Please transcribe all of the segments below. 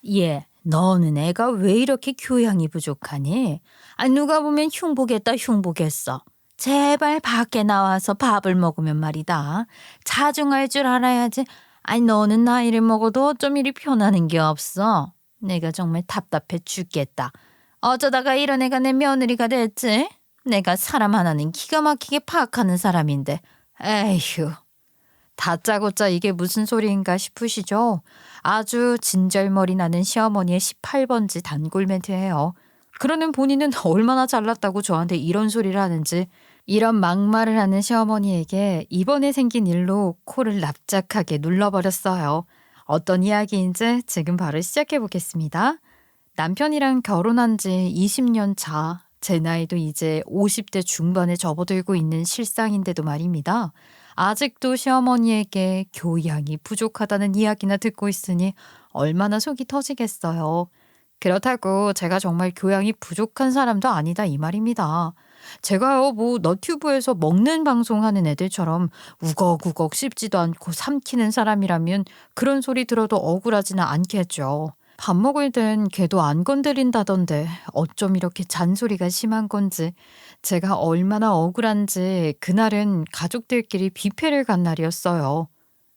얘, 너는 애가 왜 이렇게 교양이 부족하니? 아, 누가 보면 흉보겠다, 흉보겠어. 제발 밖에 나와서 밥을 먹으면 말이다. 자중할 줄 알아야지. 아니, 너는 나이를 먹어도 어쩜 이리 편하는 게 없어. 내가 정말 답답해 죽겠다. 어쩌다가 이런 애가 내 며느리가 됐지? 내가 사람 하나는 기가 막히게 파악하는 사람인데. 에휴. 다짜고짜 이게 무슨 소리인가 싶으시죠? 아주 진절머리 나는 시어머니의 18번지 단골 멘트예요. 그러는 본인은 얼마나 잘났다고 저한테 이런 소리를 하는지, 이런 막말을 하는 시어머니에게 이번에 생긴 일로 코를 납작하게 눌러버렸어요. 어떤 이야기인지 지금 바로 시작해 보겠습니다. 남편이랑 결혼한 지 20년 차, 제 나이도 이제 50대 중반에 접어들고 있는 실상인데도 말입니다. 아직도 시어머니에게 교양이 부족하다는 이야기나 듣고 있으니 얼마나 속이 터지겠어요. 그렇다고 제가 정말 교양이 부족한 사람도 아니다 이 말입니다. 제가요 뭐 너튜브에서 먹는 방송하는 애들처럼 우걱우걱 씹지도 않고 삼키는 사람이라면 그런 소리 들어도 억울하지는 않겠죠. 밥 먹을 땐 걔도 안 건드린다던데 어쩜 이렇게 잔소리가 심한 건지, 제가 얼마나 억울한지 그날은 가족들끼리 뷔페를 간 날이었어요.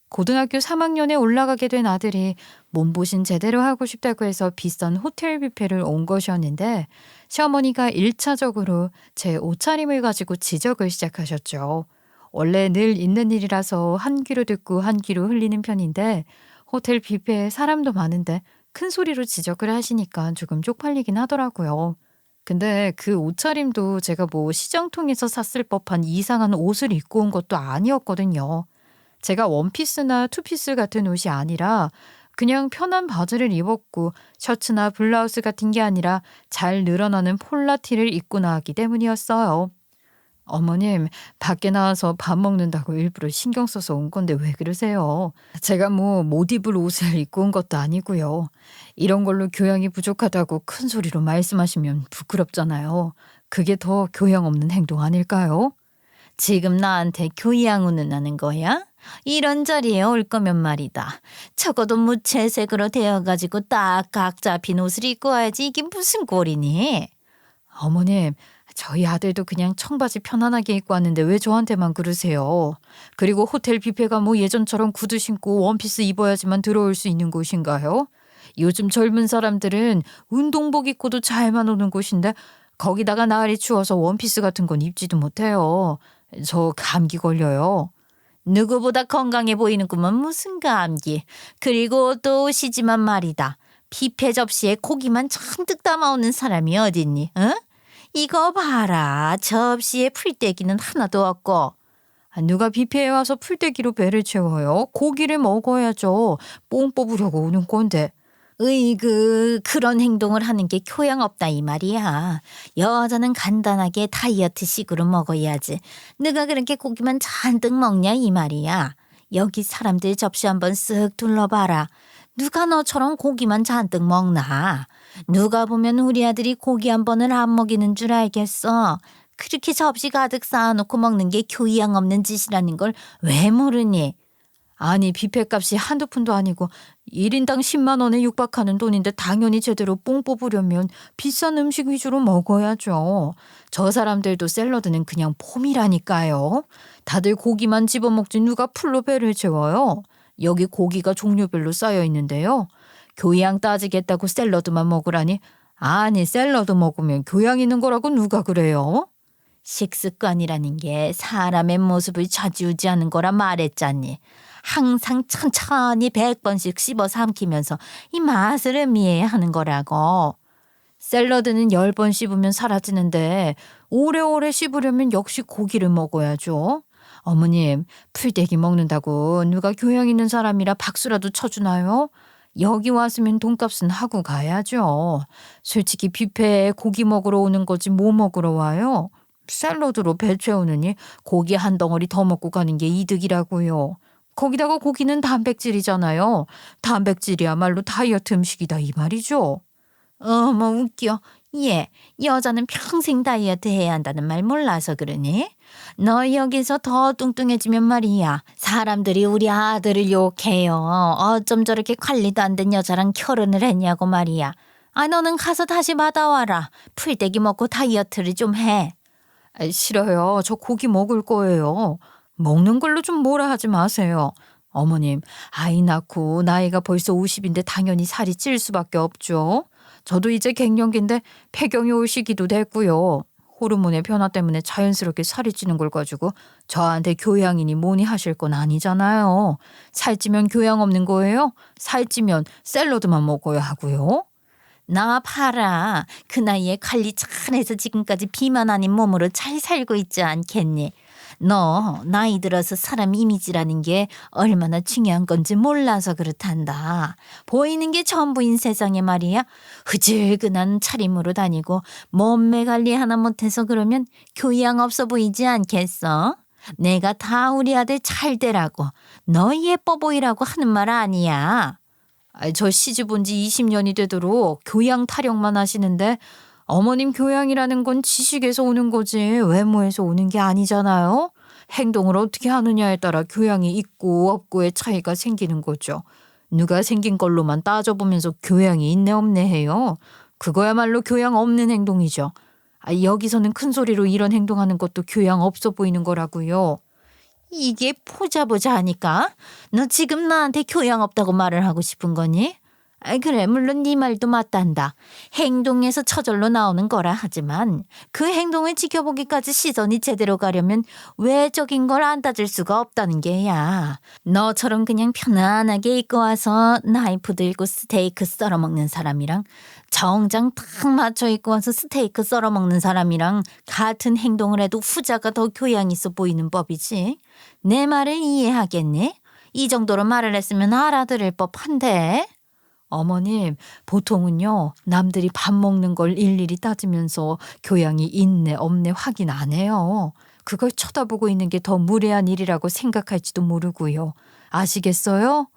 고등학교 3학년에 올라가게 된 아들이 몸보신 제대로 하고 싶다고 해서 비싼 호텔 뷔페를 온 것이었는데, 시어머니가 1차적으로 제 옷차림을 가지고 지적을 시작하셨죠. 원래 늘 있는 일이라서 한 귀로 듣고 한 귀로 흘리는 편인데 호텔 뷔페에 사람도 많은데 큰 소리로 지적을 하시니까 조금 쪽팔리긴 하더라고요. 근데 그 옷차림도 제가 뭐 시장통에서 샀을 법한 이상한 옷을 입고 온 것도 아니었거든요. 제가 원피스나 투피스 같은 옷이 아니라 그냥 편한 바지를 입었고, 셔츠나 블라우스 같은 게 아니라 잘 늘어나는 폴라티를 입고 나왔기 때문이었어요. 어머님, 밖에 나와서 밥 먹는다고 일부러 신경 써서 온 건데 왜 그러세요? 제가 뭐 못 입을 옷을 입고 온 것도 아니고요. 이런 걸로 교양이 부족하다고 큰 소리로 말씀하시면 부끄럽잖아요. 그게 더 교양 없는 행동 아닐까요? 지금 나한테 교양 운운하는 거야? 이런 자리에 올 거면 말이다. 적어도 무채색으로 되어가지고 딱 각 잡힌 옷을 입고 와야지. 이게 무슨 꼴이니? 어머님, 저희 아들도 그냥 청바지 편안하게 입고 왔는데 왜 저한테만 그러세요? 그리고 호텔 뷔페가 뭐 예전처럼 구두 신고 원피스 입어야지만 들어올 수 있는 곳인가요? 요즘 젊은 사람들은 운동복 입고도 잘만 오는 곳인데 거기다가 날이 추워서 원피스 같은 건 입지도 못해요. 저 감기 걸려요. 누구보다 건강해 보이는구먼. 무슨 감기. 그리고 또 오시지만 말이다. 뷔페 접시에 고기만 잔뜩 담아오는 사람이 어딨니? 응? 이거 봐라. 접시에 풀떼기는 하나도 없고. 누가 뷔페에 와서 풀떼기로 배를 채워요? 고기를 먹어야죠. 뽕 뽑으려고 오는 건데. 으이그, 그런 행동을 하는 게 교양 없다 이 말이야. 여자는 간단하게 다이어트식으로 먹어야지. 누가 그렇게 고기만 잔뜩 먹냐 이 말이야. 여기 사람들 접시 한번 쓱 둘러봐라. 누가 너처럼 고기만 잔뜩 먹나? 누가 보면 우리 아들이 고기 한 번을 안 먹이는 줄 알겠어. 그렇게 접시 가득 쌓아놓고 먹는 게 교양 없는 짓이라는 걸 왜 모르니? 아니, 뷔페 값이 한두 푼도 아니고 1인당 10만 원에 육박하는 돈인데 당연히 제대로 뽕 뽑으려면 비싼 음식 위주로 먹어야죠. 저 사람들도 샐러드는 그냥 폼이라니까요. 다들 고기만 집어먹지 누가 풀로 배를 채워요. 여기 고기가 종류별로 쌓여 있는데요. 교양 따지겠다고 샐러드만 먹으라니? 아니, 샐러드 먹으면 교양 있는 거라고 누가 그래요? 식습관이라는 게 사람의 모습을 좌지우지하는 거라 말했잖니. 항상 천천히 100번씩 씹어 삼키면서 이 맛을 음미해야 하는 거라고. 샐러드는 10번 씹으면 사라지는데 오래오래 씹으려면 역시 고기를 먹어야죠. 어머님, 풀떼기 먹는다고 누가 교양 있는 사람이라 박수라도 쳐주나요? 여기 왔으면 돈값은 하고 가야죠. 솔직히 뷔페에 고기 먹으러 오는 거지 뭐 먹으러 와요? 샐러드로 배 채우느니 고기 한 덩어리 더 먹고 가는 게 이득이라고요. 거기다가 고기는 단백질이잖아요. 단백질이야말로 다이어트 음식이다 이 말이죠. 어머 웃겨. 얘, 여자는 평생 다이어트 해야 한다는 말 몰라서 그러니? 너 여기서 더 뚱뚱해지면 말이야. 사람들이 우리 아들을 욕해요. 어쩜 저렇게 관리도 안 된 여자랑 결혼을 했냐고 말이야. 아, 너는 가서 다시 받아와라. 풀떼기 먹고 다이어트를 좀 해. 싫어요. 저 고기 먹을 거예요. 먹는 걸로 좀 뭐라 하지 마세요. 어머님, 아이 낳고 나이가 벌써 50인데 당연히 살이 찔 수밖에 없죠. 저도 이제 갱년기인데 폐경이 올 시기도 됐고요. 호르몬의 변화 때문에 자연스럽게 살이 찌는 걸 가지고 저한테 교양이니 뭐니 하실 건 아니잖아요. 살찌면 교양 없는 거예요? 살찌면 샐러드만 먹어야 하고요. 나 봐라. 그 나이에 관리 잘해서 지금까지 비만 아닌 몸으로 잘 살고 있지 않겠니? 너 나이 들어서 사람 이미지라는 게 얼마나 중요한 건지 몰라서 그렇단다. 보이는 게 전부인 세상에 말이야. 흐질근한 차림으로 다니고 몸매 관리 하나 못해서 그러면 교양 없어 보이지 않겠어? 내가 다 우리 아들 잘 되라고, 너 예뻐 보이라고 하는 말 아니야. 저 시집 온 지 20년이 되도록 교양 타령만 하시는데 어머님 교양이라는 건 지식에서 오는 거지 외모에서 오는 게 아니잖아요. 행동을 어떻게 하느냐에 따라 교양이 있고 없고의 차이가 생기는 거죠. 누가 생긴 걸로만 따져보면서 교양이 있네 없네 해요. 그거야말로 교양 없는 행동이죠. 여기서는 큰 소리로 이런 행동하는 것도 교양 없어 보이는 거라고요. 이게 보자 하니까? 너 지금 나한테 교양 없다고 말을 하고 싶은 거니? 그래, 물론 네 말도 맞단다. 행동에서 저절로 나오는 거라 하지만 그 행동을 지켜보기까지 시선이 제대로 가려면 외적인 걸 안 따질 수가 없다는 게야. 너처럼 그냥 편안하게 입고 와서 나이프 들고 스테이크 썰어 먹는 사람이랑 정장 딱 맞춰 입고 와서 스테이크 썰어 먹는 사람이랑 같은 행동을 해도 후자가 더 교양 있어 보이는 법이지. 내 말을 이해하겠니? 이 정도로 말을 했으면 알아들을 법한데. 어머님, 보통은요, 남들이 밥 먹는 걸 일일이 따지면서 교양이 있네, 없네 확인 안 해요. 그걸 쳐다보고 있는 게 더 무례한 일이라고 생각할지도 모르고요. 아시겠어요?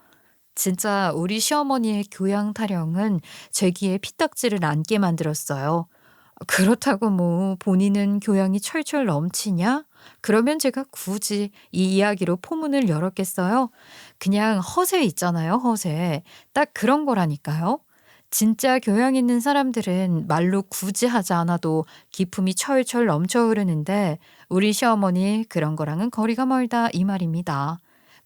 진짜 우리 시어머니의 교양 타령은 제 귀에 피딱지를 안게 만들었어요. 그렇다고 뭐 본인은 교양이 철철 넘치냐? 그러면 제가 굳이 이 이야기로 포문을 열었겠어요? 그냥 허세 있잖아요, 허세. 딱 그런 거라니까요. 진짜 교양 있는 사람들은 말로 굳이 하지 않아도 기품이 철철 넘쳐 흐르는데 우리 시어머니 그런 거랑은 거리가 멀다 이 말입니다.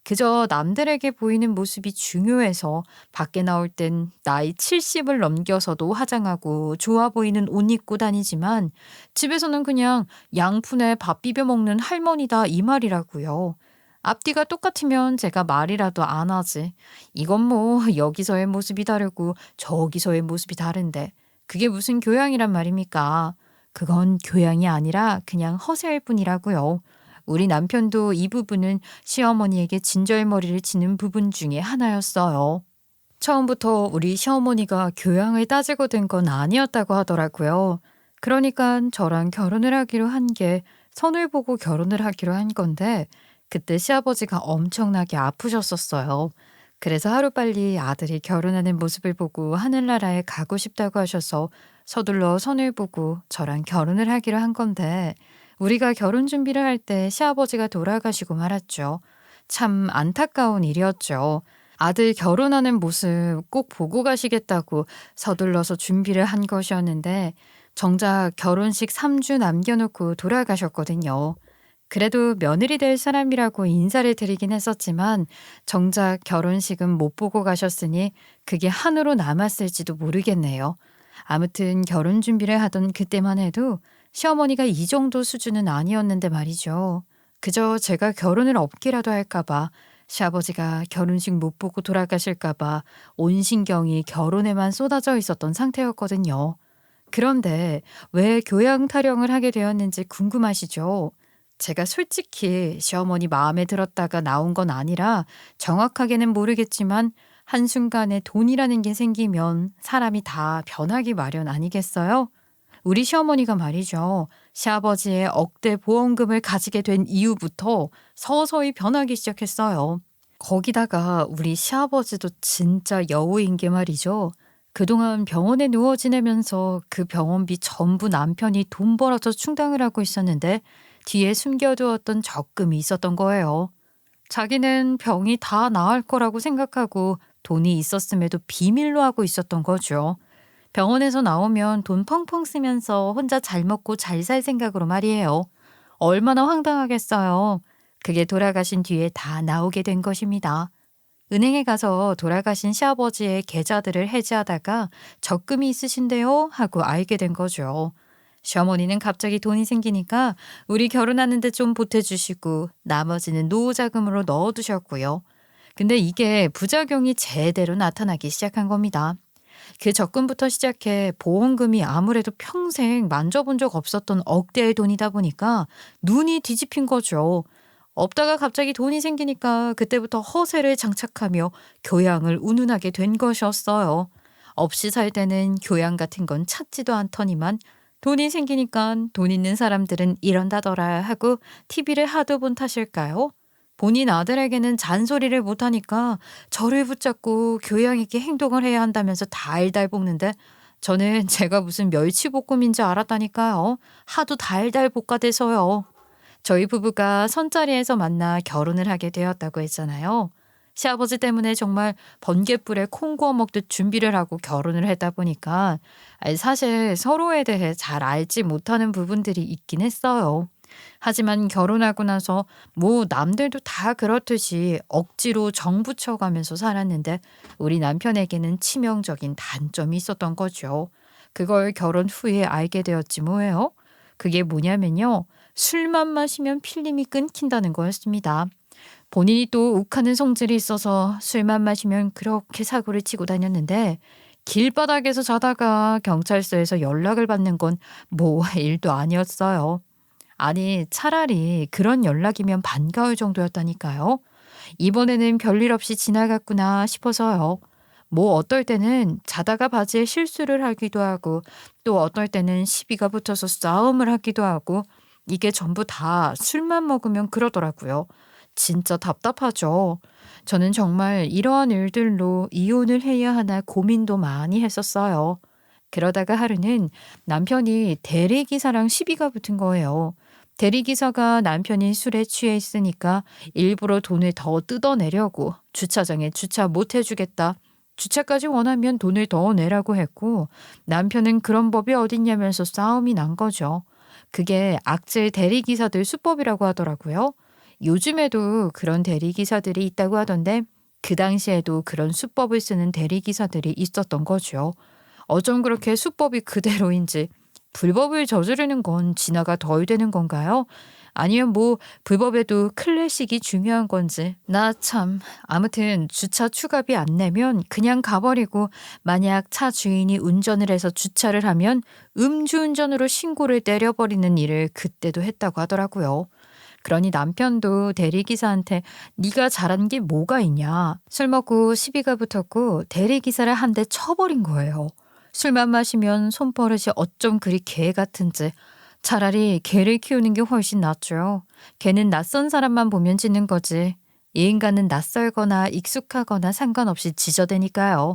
그저 남들에게 보이는 모습이 중요해서 밖에 나올 땐 나이 70을 넘겨서도 화장하고 좋아 보이는 옷 입고 다니지만 집에서는 그냥 양푼에 밥 비벼 먹는 할머니다 이 말이라고요. 앞뒤가 똑같으면 제가 말이라도 안 하지. 이건 뭐 여기서의 모습이 다르고 저기서의 모습이 다른데 그게 무슨 교양이란 말입니까? 그건 교양이 아니라 그냥 허세일 뿐이라고요. 우리 남편도 이 부분은 시어머니에게 진절머리를 치는 부분 중에 하나였어요. 처음부터 우리 시어머니가 교양을 따지고 된 건 아니었다고 하더라고요. 그러니까 저랑 결혼을 하기로 한 게 선을 보고 결혼을 하기로 한 건데 그때 시아버지가 엄청나게 아프셨었어요. 그래서 하루빨리 아들이 결혼하는 모습을 보고 하늘나라에 가고 싶다고 하셔서 서둘러 선을 보고 저랑 결혼을 하기로 한 건데 우리가 결혼 준비를 할 때 시아버지가 돌아가시고 말았죠. 참 안타까운 일이었죠. 아들 결혼하는 모습 꼭 보고 가시겠다고 서둘러서 준비를 한 것이었는데 정작 결혼식 3주 남겨놓고 돌아가셨거든요. 그래도 며느리 될 사람이라고 인사를 드리긴 했었지만 정작 결혼식은 못 보고 가셨으니 그게 한으로 남았을지도 모르겠네요. 아무튼 결혼 준비를 하던 그때만 해도 시어머니가 이 정도 수준은 아니었는데 말이죠. 그저 제가 결혼을 없기라도 할까봐 시아버지가 결혼식 못 보고 돌아가실까봐 온 신경이 결혼에만 쏟아져 있었던 상태였거든요. 그런데 왜 교양 타령을 하게 되었는지 궁금하시죠? 제가 솔직히 시어머니 마음에 들었다가 나온 건 아니라 정확하게는 모르겠지만 한순간에 돈이라는 게 생기면 사람이 다 변하기 마련 아니겠어요? 우리 시어머니가 말이죠. 시아버지의 억대 보험금을 가지게 된 이후부터 서서히 변하기 시작했어요. 거기다가 우리 시아버지도 진짜 여우인 게 말이죠. 그동안 병원에 누워 지내면서 그 병원비 전부 남편이 돈 벌어서 충당을 하고 있었는데 뒤에 숨겨두었던 적금이 있었던 거예요. 자기는 병이 다 나을 거라고 생각하고 돈이 있었음에도 비밀로 하고 있었던 거죠. 병원에서 나오면 돈 펑펑 쓰면서 혼자 잘 먹고 잘 살 생각으로 말이에요. 얼마나 황당하겠어요. 그게 돌아가신 뒤에 다 나오게 된 것입니다. 은행에 가서 돌아가신 시아버지의 계좌들을 해지하다가 적금이 있으신데요 하고 알게 된 거죠. 시어머니는 갑자기 돈이 생기니까 우리 결혼하는데 좀 보태주시고 나머지는 노후자금으로 넣어두셨고요. 근데 이게 부작용이 제대로 나타나기 시작한 겁니다. 그 적금부터 시작해 보험금이 아무래도 평생 만져본 적 없었던 억대의 돈이다 보니까 눈이 뒤집힌 거죠. 없다가 갑자기 돈이 생기니까 그때부터 허세를 장착하며 교양을 운운하게 된 것이었어요. 없이 살 때는 교양 같은 건 찾지도 않더니만 돈이 생기니까 돈 있는 사람들은 이런다더라 하고 TV를 하도 본 탓일까요? 본인 아들에게는 잔소리를 못하니까 저를 붙잡고 교양 있게 행동을 해야 한다면서 달달 볶는데 저는 제가 무슨 멸치볶음인지 알았다니까요. 하도 달달 볶아대서요. 저희 부부가 선자리에서 만나 결혼을 하게 되었다고 했잖아요. 시아버지 때문에 정말 번갯불에 콩 구워 먹듯 준비를 하고 결혼을 했다 보니까 사실 서로에 대해 잘 알지 못하는 부분들이 있긴 했어요. 하지만 결혼하고 나서 뭐 남들도 다 그렇듯이 억지로 정붙여가면서 살았는데 우리 남편에게는 치명적인 단점이 있었던 거죠. 그걸 결혼 후에 알게 되었지 뭐예요. 그게 뭐냐면요. 술만 마시면 필름이 끊긴다는 거였습니다. 본인이 또 욱하는 성질이 있어서 술만 마시면 그렇게 사고를 치고 다녔는데 길바닥에서 자다가 경찰서에서 연락을 받는 건 뭐 일도 아니었어요. 아니 차라리 그런 연락이면 반가울 정도였다니까요. 이번에는 별일 없이 지나갔구나 싶어서요. 뭐 어떨 때는 자다가 바지에 실수를 하기도 하고 또 어떨 때는 시비가 붙어서 싸움을 하기도 하고 이게 전부 다 술만 먹으면 그러더라고요. 진짜 답답하죠. 저는 정말 이러한 일들로 이혼을 해야 하나 고민도 많이 했었어요. 그러다가 하루는 남편이 대리기사랑 시비가 붙은 거예요. 대리기사가 남편이 술에 취해 있으니까 일부러 돈을 더 뜯어내려고 주차장에 주차 못 해주겠다. 주차까지 원하면 돈을 더 내라고 했고 남편은 그런 법이 어딨냐면서 싸움이 난 거죠. 그게 악질 대리기사들 수법이라고 하더라고요. 요즘에도 그런 대리기사들이 있다고 하던데 그 당시에도 그런 수법을 쓰는 대리기사들이 있었던 거죠. 어쩜 그렇게 수법이 그대로인지 불법을 저지르는 건 진화가 덜 되는 건가요? 아니면 뭐 불법에도 클래식이 중요한 건지. 나 참. 아무튼 주차 추가비 안 내면 그냥 가버리고 만약 차 주인이 운전을 해서 주차를 하면 음주운전으로 신고를 때려버리는 일을 그때도 했다고 하더라고요. 그러니 남편도 대리기사한테 네가 잘한 게 뭐가 있냐. 술 먹고 시비가 붙었고 대리기사를 한 대 쳐버린 거예요. 술만 마시면 손버릇이 어쩜 그리 개 같은지. 차라리 개를 키우는 게 훨씬 낫죠. 개는 낯선 사람만 보면 짖는 거지. 이 인간은 낯설거나 익숙하거나 상관없이 짖어대니까요.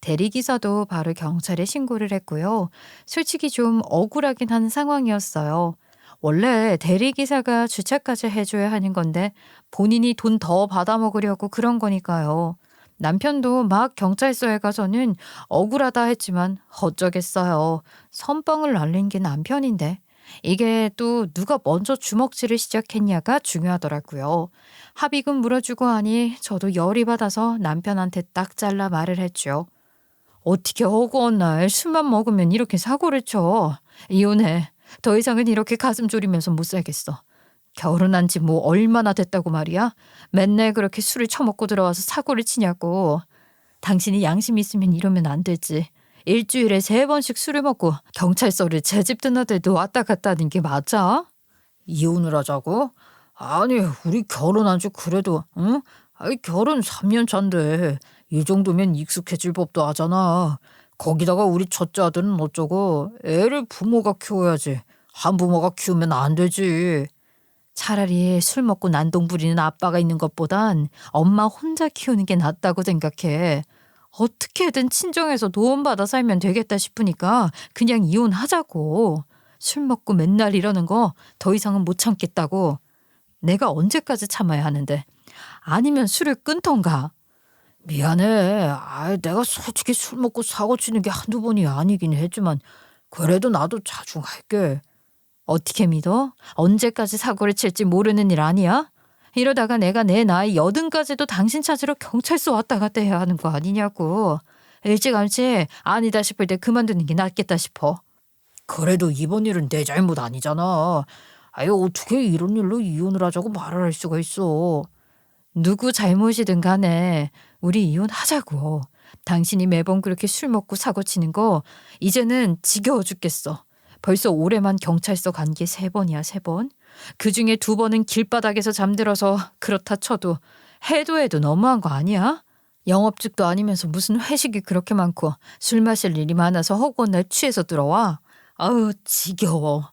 대리기사도 바로 경찰에 신고를 했고요. 솔직히 좀 억울하긴 한 상황이었어요. 원래 대리기사가 주차까지 해줘야 하는 건데 본인이 돈 더 받아먹으려고 그런 거니까요. 남편도 막 경찰서에 가서는 억울하다 했지만 어쩌겠어요. 선빵을 날린 게 남편인데. 이게 또 누가 먼저 주먹질을 시작했냐가 중요하더라고요. 합의금 물어주고 하니 저도 열이 받아서 남편한테 딱 잘라 말을 했죠. 어떻게 허구한 날 술만 먹으면 이렇게 사고를 쳐. 이혼해. 더 이상은 이렇게 가슴 졸이면서 못 살겠어. 결혼한 지 뭐 얼마나 됐다고 말이야? 맨날 그렇게 술을 처먹고 들어와서 사고를 치냐고. 당신이 양심 있으면 이러면 안 되지. 일주일에 3번씩 술을 먹고 경찰서를 제 집 드나들도 왔다 갔다 하는 게 맞아? 이혼을 하자고? 아니 우리 결혼한 지 그래도 응? 아이 결혼 3년 차인데 이 정도면 익숙해질 법도 하잖아. 거기다가 우리 첫째 아들은 어쩌고 애를 부모가 키워야지. 한부모가 키우면 안 되지. 차라리 술 먹고 난동 부리는 아빠가 있는 것보단 엄마 혼자 키우는 게 낫다고 생각해. 어떻게든 친정에서 도움받아 살면 되겠다 싶으니까 그냥 이혼하자고. 술 먹고 맨날 이러는 거 더 이상은 못 참겠다고. 내가 언제까지 참아야 하는데. 아니면 술을 끊던가. 미안해. 내가 솔직히 술 먹고 사고 치는 게 한두 번이 아니긴 했지만 그래도 나도 자중할게. 어떻게 믿어? 언제까지 사고를 칠지 모르는 일 아니야? 이러다가 내가 내 나이 80까지도 당신 찾으러 경찰서 왔다 갔다 해야 하는 거 아니냐고. 일찌감치 아니다 싶을 때 그만두는 게 낫겠다 싶어. 그래도 이번 일은 내 잘못 아니잖아. 어떻게 이런 일로 이혼을 하자고 말을 할 수가 있어. 누구 잘못이든 간에 우리 이혼하자고. 당신이 매번 그렇게 술 먹고 사고 치는 거 이제는 지겨워 죽겠어. 벌써 올해만 경찰서 간 게 3번이야, 3번. 그중에 2번은 길바닥에서 잠들어서 그렇다 쳐도 해도 너무한 거 아니야? 영업직도 아니면서 무슨 회식이 그렇게 많고 술 마실 일이 많아서 허구한 날 취해서 들어와. 아우 지겨워.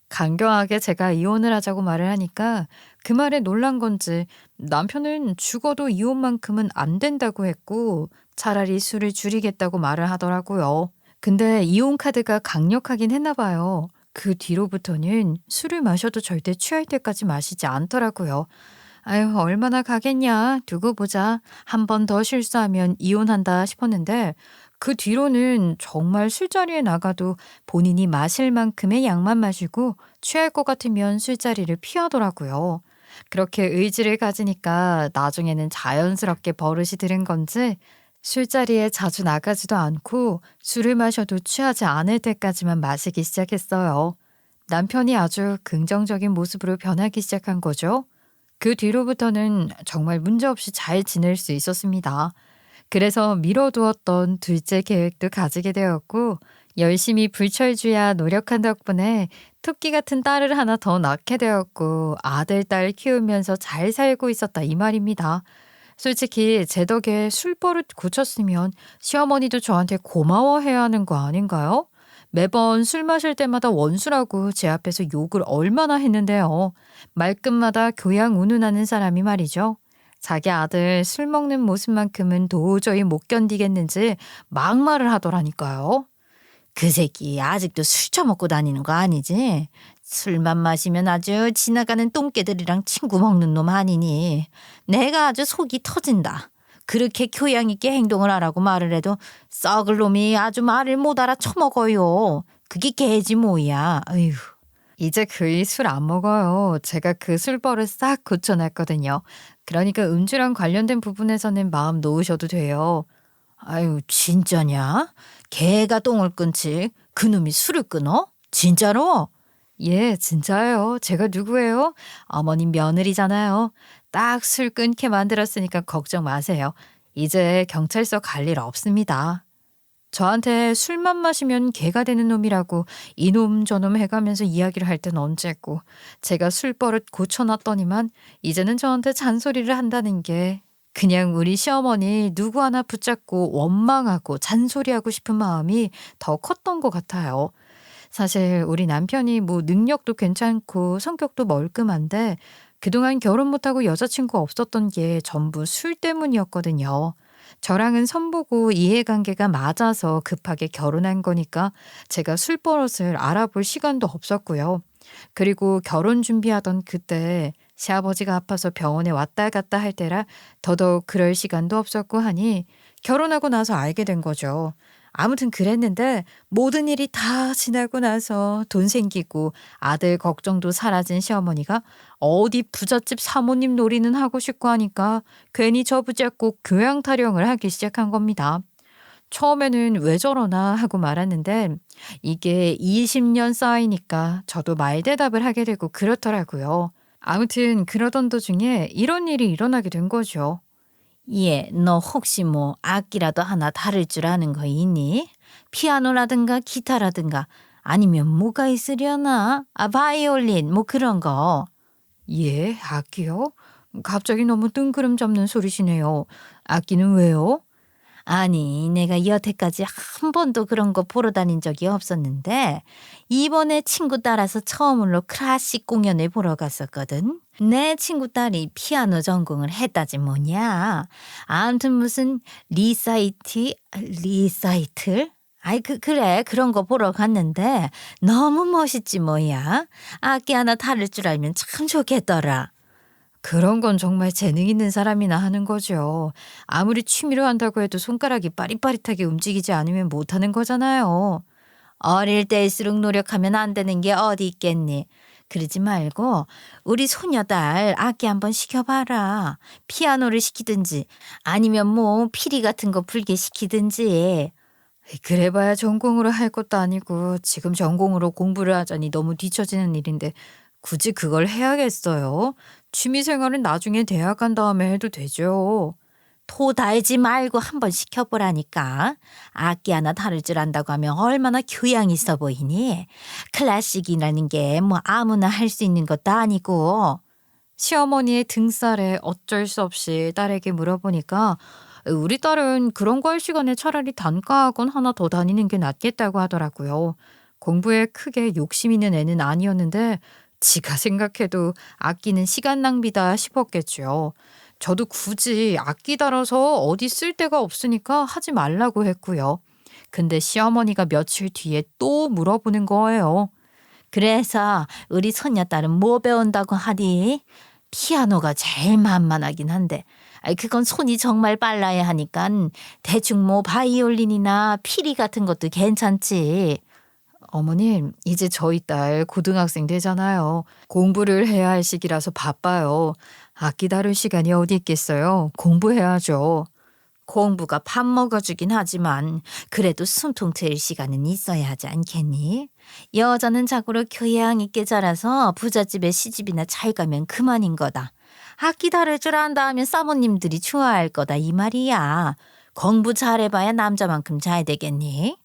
강경하게 제가 이혼을 하자고 말을 하니까 그 말에 놀란 건지 남편은 죽어도 이혼만큼은 안 된다고 했고 차라리 술을 줄이겠다고 말을 하더라고요. 근데 이혼 카드가 강력하긴 했나 봐요. 그 뒤로부터는 술을 마셔도 절대 취할 때까지 마시지 않더라고요. 아유, 얼마나 가겠냐. 두고 보자. 한 번 더 실수하면 이혼한다 싶었는데 그 뒤로는 정말 술자리에 나가도 본인이 마실 만큼의 양만 마시고 취할 것 같으면 술자리를 피하더라고요. 그렇게 의지를 가지니까 나중에는 자연스럽게 버릇이 들은 건지 술자리에 자주 나가지도 않고 술을 마셔도 취하지 않을 때까지만 마시기 시작했어요. 남편이 아주 긍정적인 모습으로 변하기 시작한 거죠. 그 뒤로부터는 정말 문제없이 잘 지낼 수 있었습니다. 그래서 미뤄두었던 둘째 계획도 가지게 되었고 열심히 불철주야 노력한 덕분에 토끼 같은 딸을 하나 더 낳게 되었고 아들, 딸 키우면서 잘 살고 있었다 이 말입니다. 솔직히 제 덕에 술버릇 고쳤으면 시어머니도 저한테 고마워해야 하는 거 아닌가요? 매번 술 마실 때마다 원수라고 제 앞에서 욕을 얼마나 했는데요. 말끝마다 교양 운운하는 사람이 말이죠. 자기 아들 술 먹는 모습만큼은 도저히 못 견디겠는지 막말을 하더라니까요. 그 새끼 아직도 술 처먹고 다니는 거 아니지? 술만 마시면 아주 지나가는 똥개들이랑 친구 먹는 놈 아니니? 내가 아주 속이 터진다. 그렇게 교양 있게 행동을 하라고 말을 해도 썩을 놈이 아주 말을 못 알아 처먹어요. 그게 개지 뭐야. 어휴. 이제 거의 술 안 먹어요. 제가 그 술버릇 싹 고쳐놨거든요. 그러니까 음주랑 관련된 부분에서는 마음 놓으셔도 돼요. 아유 진짜냐? 개가 똥을 끊지 그놈이 술을 끊어? 진짜로? 예, 진짜예요. 제가 누구예요? 어머님 며느리잖아요. 딱 술 끊게 만들었으니까 걱정 마세요. 이제 경찰서 갈 일 없습니다. 저한테 술만 마시면 개가 되는 놈이라고 이놈 저놈 해가면서 이야기를 할 땐 언제고 제가 술버릇 고쳐놨더니만 이제는 저한테 잔소리를 한다는 게 그냥 우리 시어머니 누구 하나 붙잡고 원망하고 잔소리하고 싶은 마음이 더 컸던 것 같아요. 사실 우리 남편이 뭐 능력도 괜찮고 성격도 멀끔한데 그동안 결혼 못하고 여자친구 없었던 게 전부 술 때문이었거든요. 저랑은 선보고 이해관계가 맞아서 급하게 결혼한 거니까 제가 술버릇을 알아볼 시간도 없었고요. 그리고 결혼 준비하던 그때 시아버지가 아파서 병원에 왔다 갔다 할 때라 더더욱 그럴 시간도 없었고 하니 결혼하고 나서 알게 된 거죠. 아무튼 그랬는데 모든 일이 다 지나고 나서 돈 생기고 아들 걱정도 사라진 시어머니가 어디 부잣집 사모님 놀이는 하고 싶고 하니까 괜히 저 붙잡고 교양 타령을 하기 시작한 겁니다. 처음에는 왜 저러나 하고 말았는데 이게 20년 쌓이니까 저도 말대답을 하게 되고 그렇더라고요. 아무튼 그러던 도중에 이런 일이 일어나게 된 거죠. 예, 너 혹시 뭐 악기라도 하나 다룰 줄 아는 거 있니? 피아노라든가 기타라든가 아니면 뭐가 있으려나? 바이올린 뭐 그런 거. 예, 악기요? 갑자기 너무 뜬구름 잡는 소리시네요. 악기는 왜요? 아니, 내가 여태까지 한 번도 그런 거 보러 다닌 적이 없었는데, 이번에 친구 따라서 처음으로 클래식 공연을 보러 갔었거든. 내 친구 딸이 피아노 전공을 했다지 뭐냐. 아무튼 무슨 리사이틀? 아이, 그래. 그런 거 보러 갔는데, 너무 멋있지 뭐야. 악기 하나 다룰 줄 알면 참 좋겠더라. 그런 건 정말 재능 있는 사람이나 하는 거죠. 아무리 취미로 한다고 해도 손가락이 빠릿빠릿하게 움직이지 않으면 못하는 거잖아요. 어릴 때일수록 노력하면 안 되는 게 어디 있겠니? 그러지 말고 우리 소녀딸 악기 한번 시켜봐라. 피아노를 시키든지 아니면 뭐 피리 같은 거 불게 시키든지. 그래봐야 전공으로 할 것도 아니고 지금 전공으로 공부를 하자니 너무 뒤처지는 일인데 굳이 그걸 해야겠어요? 취미생활은 나중에 대학 간 다음에 해도 되죠. 토 달지 말고 한번 시켜보라니까. 악기 하나 다룰 줄 안다고 하면 얼마나 교양 있어 보이니? 클래식이라는 게 뭐 아무나 할 수 있는 것도 아니고. 시어머니의 등살에 어쩔 수 없이 딸에게 물어보니까 우리 딸은 그런 거 할 시간에 차라리 단과학원 하나 더 다니는 게 낫겠다고 하더라고요. 공부에 크게 욕심 있는 애는 아니었는데 지가 생각해도 아끼는 시간 낭비다 싶었겠죠. 저도 굳이 악기 다뤄서 어디 쓸 데가 없으니까 하지 말라고 했고요. 근데 시어머니가 며칠 뒤에 또 물어보는 거예요. 그래서 우리 손녀딸은 뭐 배운다고 하니? 피아노가 제일 만만하긴 한데 그건 손이 정말 빨라야 하니까 대충 뭐 바이올린이나 피리 같은 것도 괜찮지. 어머님, 이제 저희 딸 고등학생 되잖아요. 공부를 해야 할 시기라서 바빠요. 악기 다룰 시간이 어디 있겠어요? 공부해야죠. 공부가 밥 먹어주긴 하지만 그래도 숨통 트일 시간은 있어야 하지 않겠니? 여자는 자고로 교양 있게 자라서 부잣집에 시집이나 잘 가면 그만인 거다. 악기 다룰 줄 안다 하면 사모님들이 좋아할 거다 이 말이야. 공부 잘해봐야 남자만큼 잘 되겠니?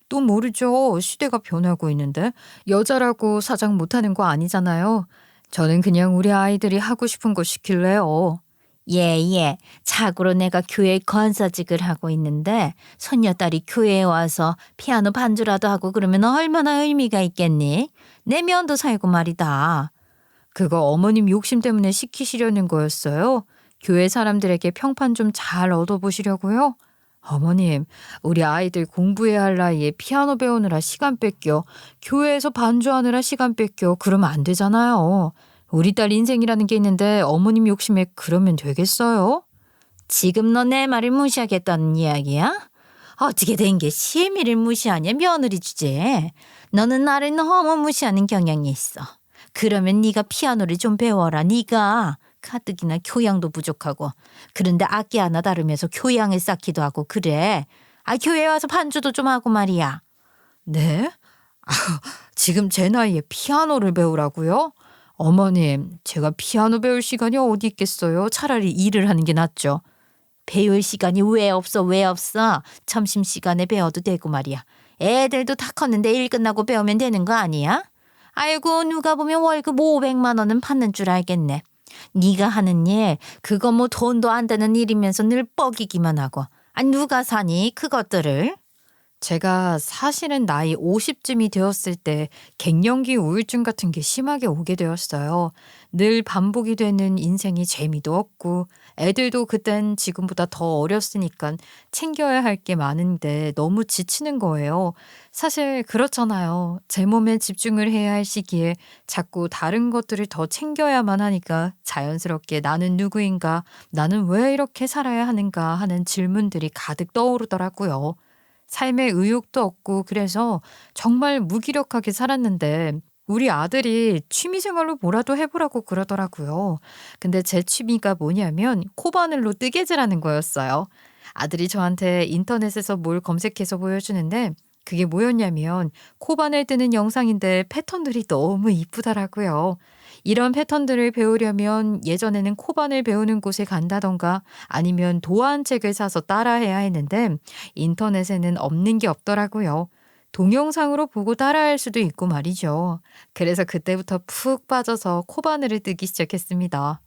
또 모르죠. 시대가 변하고 있는데 여자라고 사장 못하는 거 아니잖아요. 저는 그냥 우리 아이들이 하고 싶은 거 시킬래요. 예. 자고로 내가 교회 권사직을 하고 있는데 손녀딸이 교회에 와서 피아노 반주라도 하고 그러면 얼마나 의미가 있겠니? 내 면도 살고 말이다. 그거 어머님 욕심 때문에 시키시려는 거였어요? 교회 사람들에게 평판 좀 잘 얻어보시려고요? 어머님, 우리 아이들 공부해야 할 나이에 피아노 배우느라 시간 뺏겨, 교회에서 반주하느라 시간 뺏겨, 그러면 안 되잖아요. 우리 딸 인생이라는 게 있는데 어머님 욕심에 그러면 되겠어요? 지금 너 내 말을 무시하겠다는 이야기야? 어떻게 된 게 시애미를 무시하냐 며느리 주제에. 너는 나를 너무 무시하는 경향이 있어. 그러면 네가 피아노를 좀 배워라. 네가 가뜩이나 교양도 부족하고 그런데 악기 하나 다루면서 교양을 쌓기도 하고 그래. 교회 와서 반주도 좀 하고 말이야. 네? 지금 제 나이에 피아노를 배우라고요? 어머님, 제가 피아노 배울 시간이 어디 있겠어요? 차라리 일을 하는 게 낫죠. 배울 시간이 왜 없어? 점심시간에 배워도 되고 말이야. 애들도 다 컸는데 일 끝나고 배우면 되는 거 아니야? 아이고 누가 보면 월급 500만 원은 받는 줄 알겠네. 네가 하는 일 그거 뭐 돈도 안 되는 일이면서 늘 뻐기기만 하고. 누가 사니 그것들을? 제가 사실은 나이 50쯤이 되었을 때 갱년기 우울증 같은 게 심하게 오게 되었어요. 늘 반복이 되는 인생이 재미도 없고 애들도 그땐 지금보다 더 어렸으니까 챙겨야 할 게 많은데 너무 지치는 거예요. 사실 그렇잖아요. 제 몸에 집중을 해야 할 시기에 자꾸 다른 것들을 더 챙겨야만 하니까 자연스럽게 나는 누구인가, 나는 왜 이렇게 살아야 하는가 하는 질문들이 가득 떠오르더라고요. 삶에 의욕도 없고 그래서 정말 무기력하게 살았는데 우리 아들이 취미생활로 뭐라도 해보라고 그러더라고요. 근데 제 취미가 뭐냐면 코바늘로 뜨개질하는 거였어요. 아들이 저한테 인터넷에서 뭘 검색해서 보여주는데 그게 뭐였냐면 코바늘 뜨는 영상인데 패턴들이 너무 이쁘더라고요. 이런 패턴들을 배우려면 예전에는 코바늘 배우는 곳에 간다던가 아니면 도안책을 사서 따라해야 했는데 인터넷에는 없는 게 없더라고요. 동영상으로 보고 따라할 수도 있고 말이죠. 그래서 그때부터 푹 빠져서 코바늘을 뜨기 시작했습니다.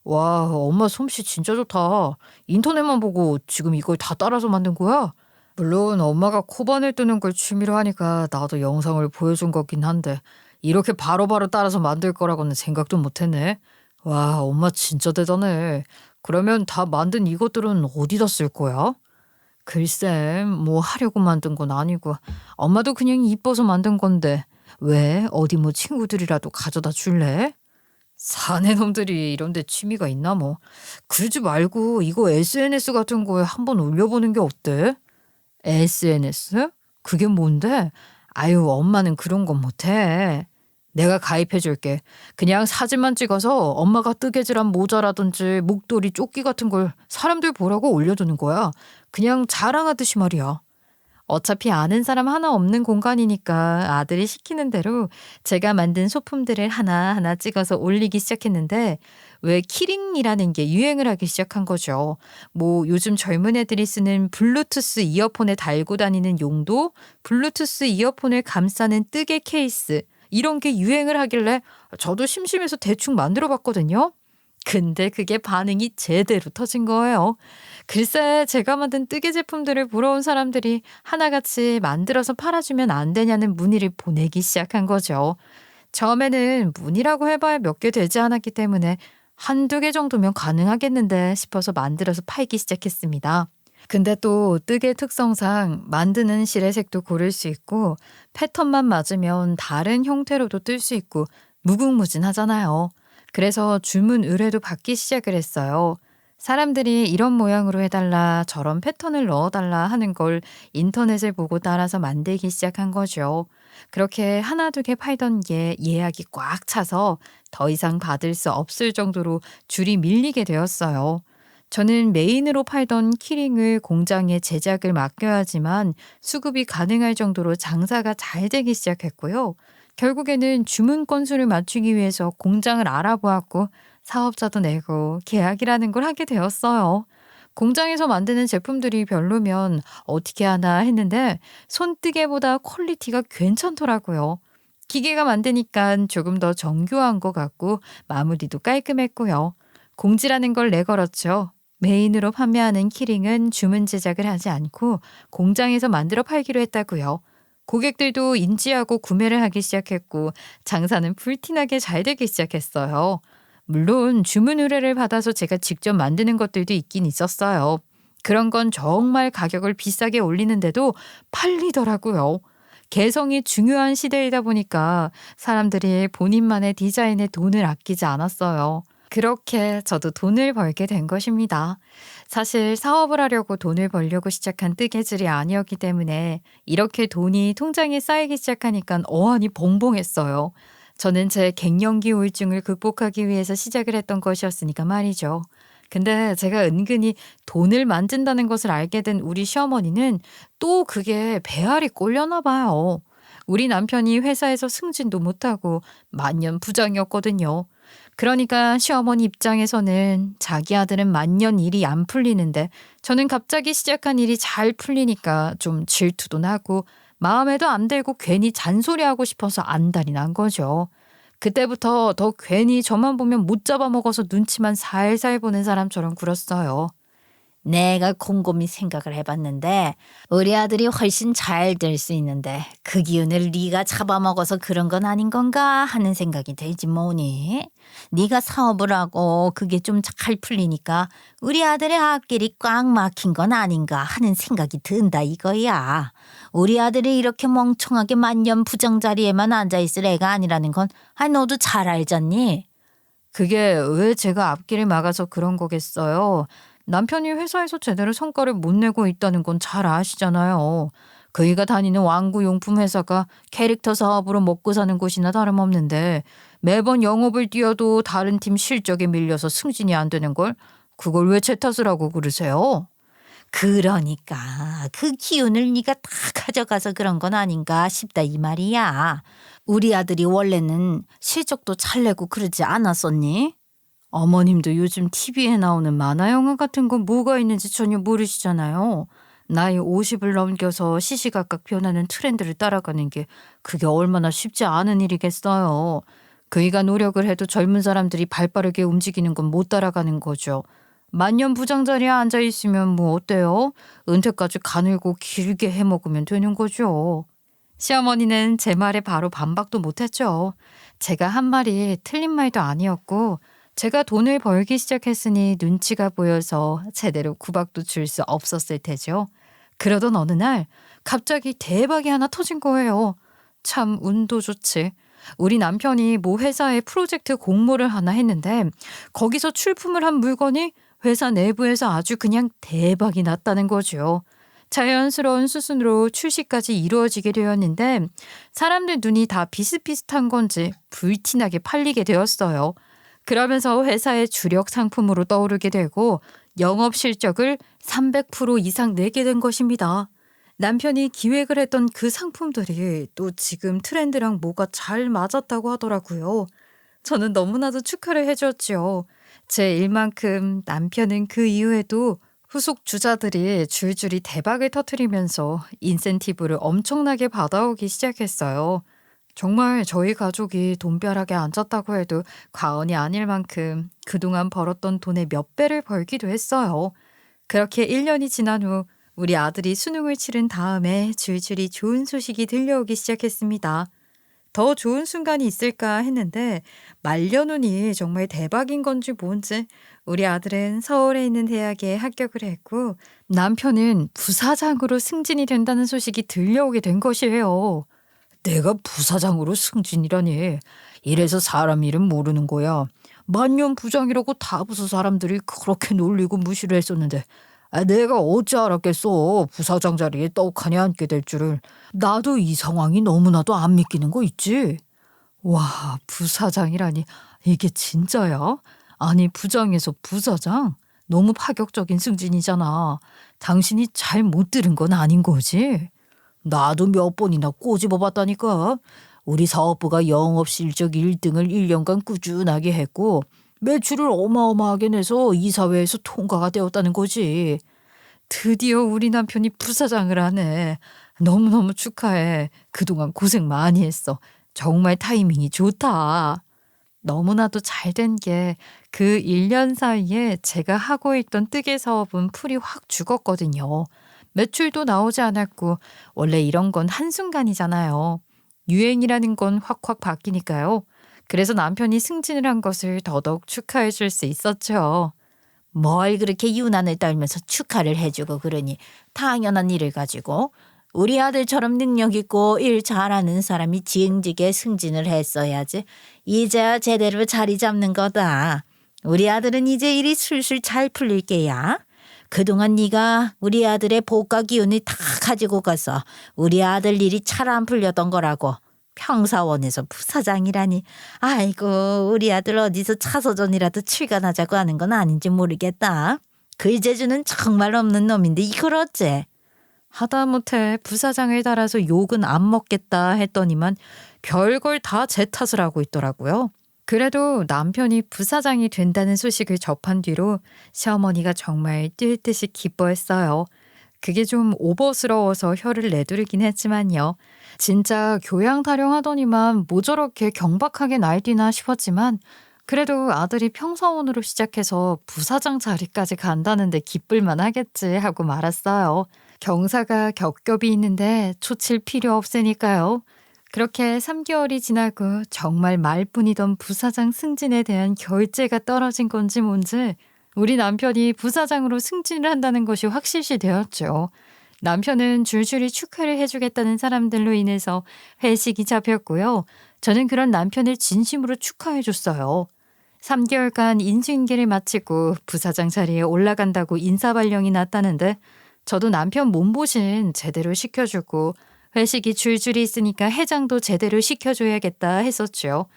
와, 엄마 솜씨 진짜 좋다. 인터넷만 보고 지금 이걸 다 따라서 만든 거야? 물론 엄마가 코바늘 뜨는 걸 취미로 하니까 나도 영상을 보여준 거긴 한데 이렇게 바로바로 따라서 만들 거라고는 생각도 못했네. 와, 엄마 진짜 대단해. 그러면 다 만든 이것들은 어디다 쓸 거야? 글쎄, 뭐 하려고 만든 건 아니고 엄마도 그냥 이뻐서 만든 건데 왜 어디 뭐 친구들이라도 가져다 줄래? 사내 놈들이 이런 데 취미가 있나 뭐. 그러지 말고 이거 SNS 같은 거에 한번 올려보는 게 어때? SNS? 그게 뭔데? 아유, 엄마는 그런 건 못해. 내가 가입해 줄게. 그냥 사진만 찍어서 엄마가 뜨개질한 모자라든지 목도리, 조끼 같은 걸 사람들 보라고 올려두는 거야. 그냥 자랑하듯이 말이야. 어차피 아는 사람 하나 없는 공간이니까 아들이 시키는 대로 제가 만든 소품들을 하나하나 찍어서 올리기 시작했는데 왜 키링이라는 게 유행을 하기 시작한 거죠. 뭐 요즘 젊은 애들이 쓰는 블루투스 이어폰에 달고 다니는 용도, 블루투스 이어폰을 감싸는 뜨개 케이스 이런 게 유행을 하길래 저도 심심해서 대충 만들어 봤거든요. 근데 그게 반응이 제대로 터진 거예요. 글쎄, 제가 만든 뜨개 제품들을 보러 온 사람들이 하나같이 만들어서 팔아주면 안 되냐는 문의를 보내기 시작한 거죠. 처음에는 문의라고 해봐야 몇 개 되지 않았기 때문에 한두 개 정도면 가능하겠는데 싶어서 만들어서 팔기 시작했습니다. 근데 또 뜨개 특성상 만드는 실의 색도 고를 수 있고 패턴만 맞으면 다른 형태로도 뜰 수 있고 무궁무진하잖아요. 그래서 주문 의뢰도 받기 시작을 했어요. 사람들이 이런 모양으로 해달라, 저런 패턴을 넣어달라 하는 걸 인터넷을 보고 따라서 만들기 시작한 거죠. 그렇게 하나 두 개 팔던 게 예약이 꽉 차서 더 이상 받을 수 없을 정도로 줄이 밀리게 되었어요. 저는 메인으로 팔던 키링을 공장에 제작을 맡겨야지만 수급이 가능할 정도로 장사가 잘 되기 시작했고요. 결국에는 주문 건수를 맞추기 위해서 공장을 알아보았고 사업자도 내고 계약이라는 걸 하게 되었어요. 공장에서 만드는 제품들이 별로면 어떻게 하나 했는데 손뜨개보다 퀄리티가 괜찮더라고요. 기계가 만드니까 조금 더 정교한 것 같고 마무리도 깔끔했고요. 공지라는 걸 내걸었죠. 메인으로 판매하는 키링은 주문 제작을 하지 않고 공장에서 만들어 팔기로 했다고요. 고객들도 인지하고 구매를 하기 시작했고 장사는 불티나게 잘 되기 시작했어요. 물론 주문 의뢰를 받아서 제가 직접 만드는 것들도 있긴 있었어요. 그런 건 정말 가격을 비싸게 올리는데도 팔리더라고요. 개성이 중요한 시대이다 보니까 사람들이 본인만의 디자인에 돈을 아끼지 않았어요. 그렇게 저도 돈을 벌게 된 것입니다. 사실 사업을 하려고 돈을 벌려고 시작한 뜨개질이 아니었기 때문에 이렇게 돈이 통장에 쌓이기 시작하니까 어안이 벙벙했어요. 저는 제 갱년기 우울증을 극복하기 위해서 시작을 했던 것이었으니까 말이죠. 근데 제가 은근히 돈을 만든다는 것을 알게 된 우리 시어머니는 또 그게 배알이 꼴려나 봐요. 우리 남편이 회사에서 승진도 못하고 만년 부장이었거든요. 그러니까 시어머니 입장에서는 자기 아들은 만년 일이 안 풀리는데 저는 갑자기 시작한 일이 잘 풀리니까 좀 질투도 나고 마음에도 안 들고 괜히 잔소리하고 싶어서 안달이 난 거죠. 그때부터 더 괜히 저만 보면 못 잡아먹어서 눈치만 살살 보는 사람처럼 굴었어요. 내가 곰곰이 생각을 해봤는데 우리 아들이 훨씬 잘 될 수 있는데 그 기운을 네가 잡아먹어서 그런 건 아닌 건가 하는 생각이 들지 뭐니. 네가 사업을 하고 그게 좀 잘 풀리니까 우리 아들의 앞길이 꽉 막힌 건 아닌가 하는 생각이 든다 이거야. 우리 아들이 이렇게 멍청하게 만년 부장 자리에만 앉아있을 애가 아니라는 건 너도 잘 알잖니. 그게 왜 제가 앞길을 막아서 그런 거겠어요. 남편이 회사에서 제대로 성과를 못 내고 있다는 건 잘 아시잖아요. 그이가 다니는 완구용품 회사가 캐릭터 사업으로 먹고 사는 곳이나 다름없는데 매번 영업을 뛰어도 다른 팀 실적에 밀려서 승진이 안 되는 걸 그걸 왜 제 탓을 하고 그러세요? 그러니까 그 기운을 네가 다 가져가서 그런 건 아닌가 싶다 이 말이야. 우리 아들이 원래는 실적도 잘 내고 그러지 않았었니? 어머님도 요즘 TV에 나오는 만화 영화 같은 건 뭐가 있는지 전혀 모르시잖아요. 나이 50을 넘겨서 시시각각 변하는 트렌드를 따라가는 게 그게 얼마나 쉽지 않은 일이겠어요. 그이가 노력을 해도 젊은 사람들이 발빠르게 움직이는 건 못 따라가는 거죠. 만년 부장 자리에 앉아 있으면 뭐 어때요? 은퇴까지 가늘고 길게 해먹으면 되는 거죠. 시어머니는 제 말에 바로 반박도 못했죠. 제가 한 말이 틀린 말도 아니었고 제가 돈을 벌기 시작했으니 눈치가 보여서 제대로 구박도 줄 수 없었을 테죠. 그러던 어느 날 갑자기 대박이 하나 터진 거예요. 참 운도 좋지. 우리 남편이 모 회사에 프로젝트 공모를 하나 했는데 거기서 출품을 한 물건이 회사 내부에서 아주 그냥 대박이 났다는 거죠. 자연스러운 수순으로 출시까지 이루어지게 되었는데 사람들 눈이 다 비슷비슷한 건지 불티나게 팔리게 되었어요. 그러면서 회사의 주력 상품으로 떠오르게 되고 영업 실적을 300% 이상 내게 된 것입니다. 남편이 기획을 했던 그 상품들이 또 지금 트렌드랑 뭐가 잘 맞았다고 하더라고요. 저는 너무나도 축하를 해줬죠. 제 일만큼 남편은 그 이후에도 후속 주자들이 줄줄이 대박을 터뜨리면서 인센티브를 엄청나게 받아오기 시작했어요. 정말 저희 가족이 돈벼락에 앉았다고 해도 과언이 아닐 만큼 그동안 벌었던 돈의 몇 배를 벌기도 했어요. 그렇게 1년이 지난 후 우리 아들이 수능을 치른 다음에 줄줄이 좋은 소식이 들려오기 시작했습니다. 더 좋은 순간이 있을까 했는데 말년운이 정말 대박인 건지 뭔지 우리 아들은 서울에 있는 대학에 합격을 했고 남편은 부사장으로 승진이 된다는 소식이 들려오게 된 것이에요. 내가 부사장으로 승진이라니. 이래서 사람 이름 모르는 거야. 만년 부장이라고 다 부서 사람들이 그렇게 놀리고 무시를 했었는데 내가 어찌 알았겠어. 부사장 자리에 떡하니 앉게 될 줄을. 나도 이 상황이 너무나도 안 믿기는 거 있지. 와, 부사장이라니. 이게 진짜야? 아니, 부장에서 부사장? 너무 파격적인 승진이잖아. 당신이 잘 못 들은 건 아닌 거지? 나도 몇 번이나 꼬집어 봤다니까. 우리 사업부가 영업 실적 1등을 1년간 꾸준하게 했고 매출을 어마어마하게 내서 이사회에서 통과가 되었다는 거지. 드디어 우리 남편이 부사장을 하네. 너무너무 축하해. 그동안 고생 많이 했어. 정말 타이밍이 좋다. 너무나도 잘 된 게 그 1년 사이에 제가 하고 있던 뜨개 사업은 풀이 확 죽었거든요. 매출도 나오지 않았고 원래 이런 건 한순간이잖아요. 유행이라는 건 확확 바뀌니까요. 그래서 남편이 승진을 한 것을 더더욱 축하해 줄 수 있었죠. 뭘 그렇게 유난을 떨면서 축하를 해주고 그러니 당연한 일을 가지고 우리 아들처럼 능력 있고 일 잘하는 사람이 지응직에 승진을 했어야지. 이제야 제대로 자리 잡는 거다. 우리 아들은 이제 일이 술술 잘 풀릴 게야. 그동안 네가 우리 아들의 복과 기운을 다 가지고 가서 우리 아들 일이 잘 안 풀렸던 거라고. 평사원에서 부사장이라니. 아이고 우리 아들 어디서 차서전이라도 출간하자고 하는 건 아닌지 모르겠다. 글재주는 정말 없는 놈인데 이걸 어째. 하다못해 부사장을 달아서 욕은 안 먹겠다 했더니만 별걸 다 제 탓을 하고 있더라고요. 그래도 남편이 부사장이 된다는 소식을 접한 뒤로 시어머니가 정말 뛸 듯이 기뻐했어요. 그게 좀 오버스러워서 혀를 내두르긴 했지만요. 진짜 교양 타령하더니만 뭐 저렇게 경박하게 날뛰나 싶었지만 그래도 아들이 평사원으로 시작해서 부사장 자리까지 간다는데 기쁠만 하겠지 하고 말았어요. 경사가 겹겹이 있는데 초칠 필요 없으니까요. 그렇게 3개월이 지나고 정말 말뿐이던 부사장 승진에 대한 결재가 떨어진 건지 뭔지 우리 남편이 부사장으로 승진을 한다는 것이 확실시 되었죠. 남편은 줄줄이 축하를 해주겠다는 사람들로 인해서 회식이 잡혔고요. 저는 그런 남편을 진심으로 축하해줬어요. 3개월간 인수인계를 마치고 부사장 자리에 올라간다고 인사발령이 났다는데 저도 남편 몸보신 제대로 시켜주고 회식이 줄줄이 있으니까 해장도 제대로 시켜줘야겠다 했었죠.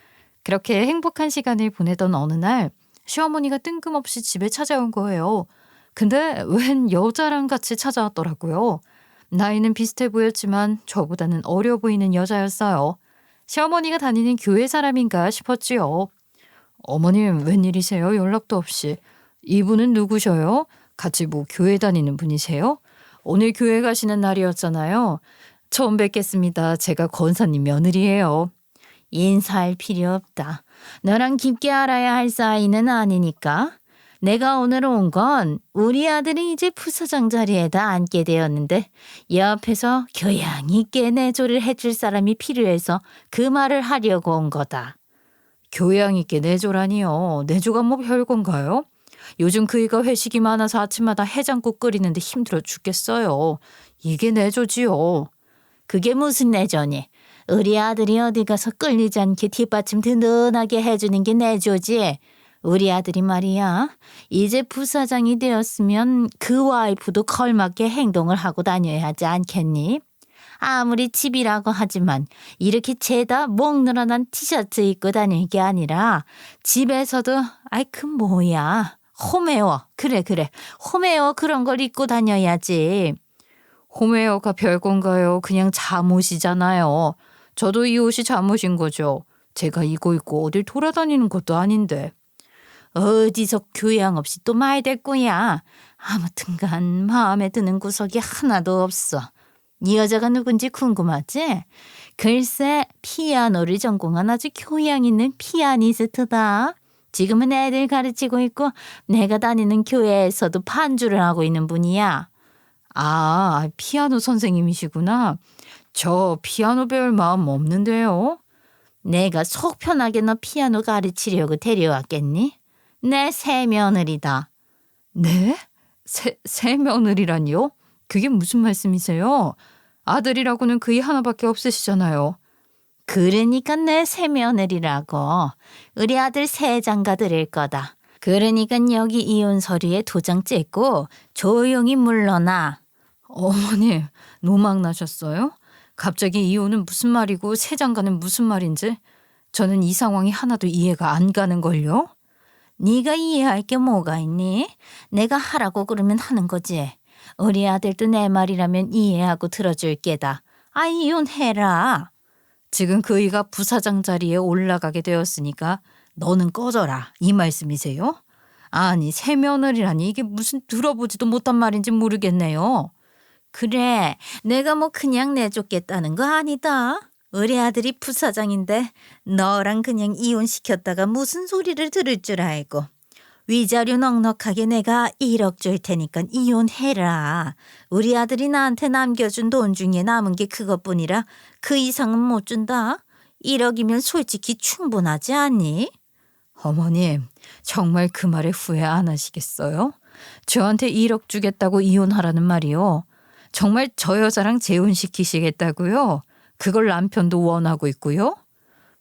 그렇게 행복한 시간을 보내던 어느 날 시어머니가 뜬금없이 집에 찾아온 거예요. 근데 웬 여자랑 같이 찾아왔더라고요. 나이는 비슷해 보였지만 저보다는 어려 보이는 여자였어요. 시어머니가 다니는 교회 사람인가 싶었지요. 어머님 웬일이세요? 연락도 없이. 이분은 누구셔요? 같이 뭐 교회 다니는 분이세요? 오늘 교회 가시는 날이었잖아요. 처음 뵙겠습니다. 제가 권사님 며느리예요. 인사할 필요 없다. 너랑 깊게 알아야 할 사이는 아니니까. 내가 오늘 온 건 우리 아들이 이제 부서장 자리에다 앉게 되었는데 옆에서 교양 있게 내조를 해줄 사람이 필요해서 그 말을 하려고 온 거다. 교양 있게 내조라니요. 내조가 뭐 별건가요? 요즘 그이가 회식이 많아서 아침마다 해장국 끓이는데 힘들어 죽겠어요. 이게 내조지요. 그게 무슨 내조니? 우리 아들이 어디 가서 끌리지 않게 뒷받침 든든하게 해주는 게 내조지. 우리 아들이 말이야. 이제 부사장이 되었으면 그 와이프도 걸맞게 행동을 하고 다녀야 하지 않겠니? 아무리 집이라고 하지만 이렇게 죄다 목 늘어난 티셔츠 입고 다닐 게 아니라 집에서도 아이 그 뭐야. 홈웨어. 그래. 홈웨어 그런 걸 입고 다녀야지. 홈웨어가 별건가요? 그냥 잠옷이잖아요. 저도 이 옷이 잠옷인 거죠. 제가 이거 입고 어딜 돌아다니는 것도 아닌데. 어디서 교양 없이 또 말 대꾸야. 아무튼간 마음에 드는 구석이 하나도 없어. 이 여자가 누군지 궁금하지? 글쎄 피아노를 전공한 아주 교양 있는 피아니스트다. 지금은 애들 가르치고 있고 내가 다니는 교회에서도 반주를 하고 있는 분이야. 아, 피아노 선생님이시구나. 저 피아노 배울 마음 없는데요. 내가 속 편하게 너 피아노 가르치려고 데려왔겠니? 내 새며느리다. 네? 새며느리라니요? 그게 무슨 말씀이세요? 아들이라고는 그이 하나밖에 없으시잖아요. 그러니까 내 새며느리라고. 우리 아들 새 장가 드릴 거다. 그러니까 여기 이혼 서류에 도장 찍고 조용히 물러나. 어머니, 노망 나셨어요? 갑자기 이혼은 무슨 말이고 새 장가는 무슨 말인지 저는 이 상황이 하나도 이해가 안 가는걸요. 네가 이해할 게 뭐가 있니? 내가 하라고 그러면 하는 거지. 우리 아들도 내 말이라면 이해하고 들어줄 게다. 아, 이혼해라. 지금 그이가 부사장 자리에 올라가게 되었으니까 너는 꺼져라. 이 말씀이세요? 아니, 새며느리라니 이게 무슨 들어보지도 못한 말인지 모르겠네요. 그래, 내가 뭐 그냥 내쫓겠다는 거 아니다. 우리 아들이 부사장인데 너랑 그냥 이혼시켰다가 무슨 소리를 들을 줄 알고. 위자료 넉넉하게 내가 1억 줄 테니까 이혼해라. 우리 아들이 나한테 남겨준 돈 중에 남은 게 그것뿐이라 그 이상은 못 준다. 1억이면 솔직히 충분하지 않니? 어머님, 정말 그 말에 후회 안 하시겠어요? 저한테 1억 주겠다고 이혼하라는 말이요. 정말 저 여자랑 재혼시키시겠다고요? 그걸 남편도 원하고 있고요.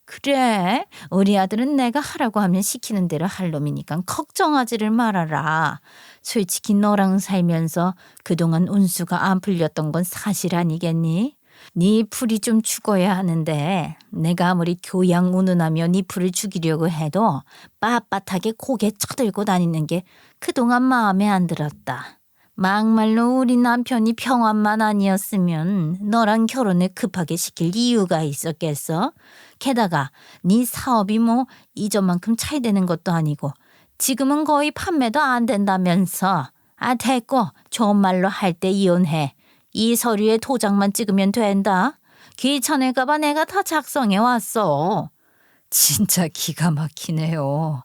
그래, 우리 아들은 내가 하라고 하면 시키는 대로 할 놈이니까 걱정하지를 말아라. 솔직히 너랑 살면서 그동안 운수가 안 풀렸던 건 사실 아니겠니? 네 풀이 좀 죽어야 하는데 내가 아무리 교양 운운하며 네 풀을 죽이려고 해도 빳빳하게 고개 쳐들고 다니는 게 그동안 마음에 안 들었다. 막말로 우리 남편이 평안만 아니었으면 너랑 결혼을 급하게 시킬 이유가 있었겠어? 게다가 네 사업이 뭐 이전만큼 잘 되는 것도 아니고 지금은 거의 판매도 안 된다면서. 아, 됐고 좋은 말로 할 때 이혼해. 이 서류에 도장만 찍으면 된다. 귀찮을까 봐 내가 다 작성해 왔어. 진짜 기가 막히네요.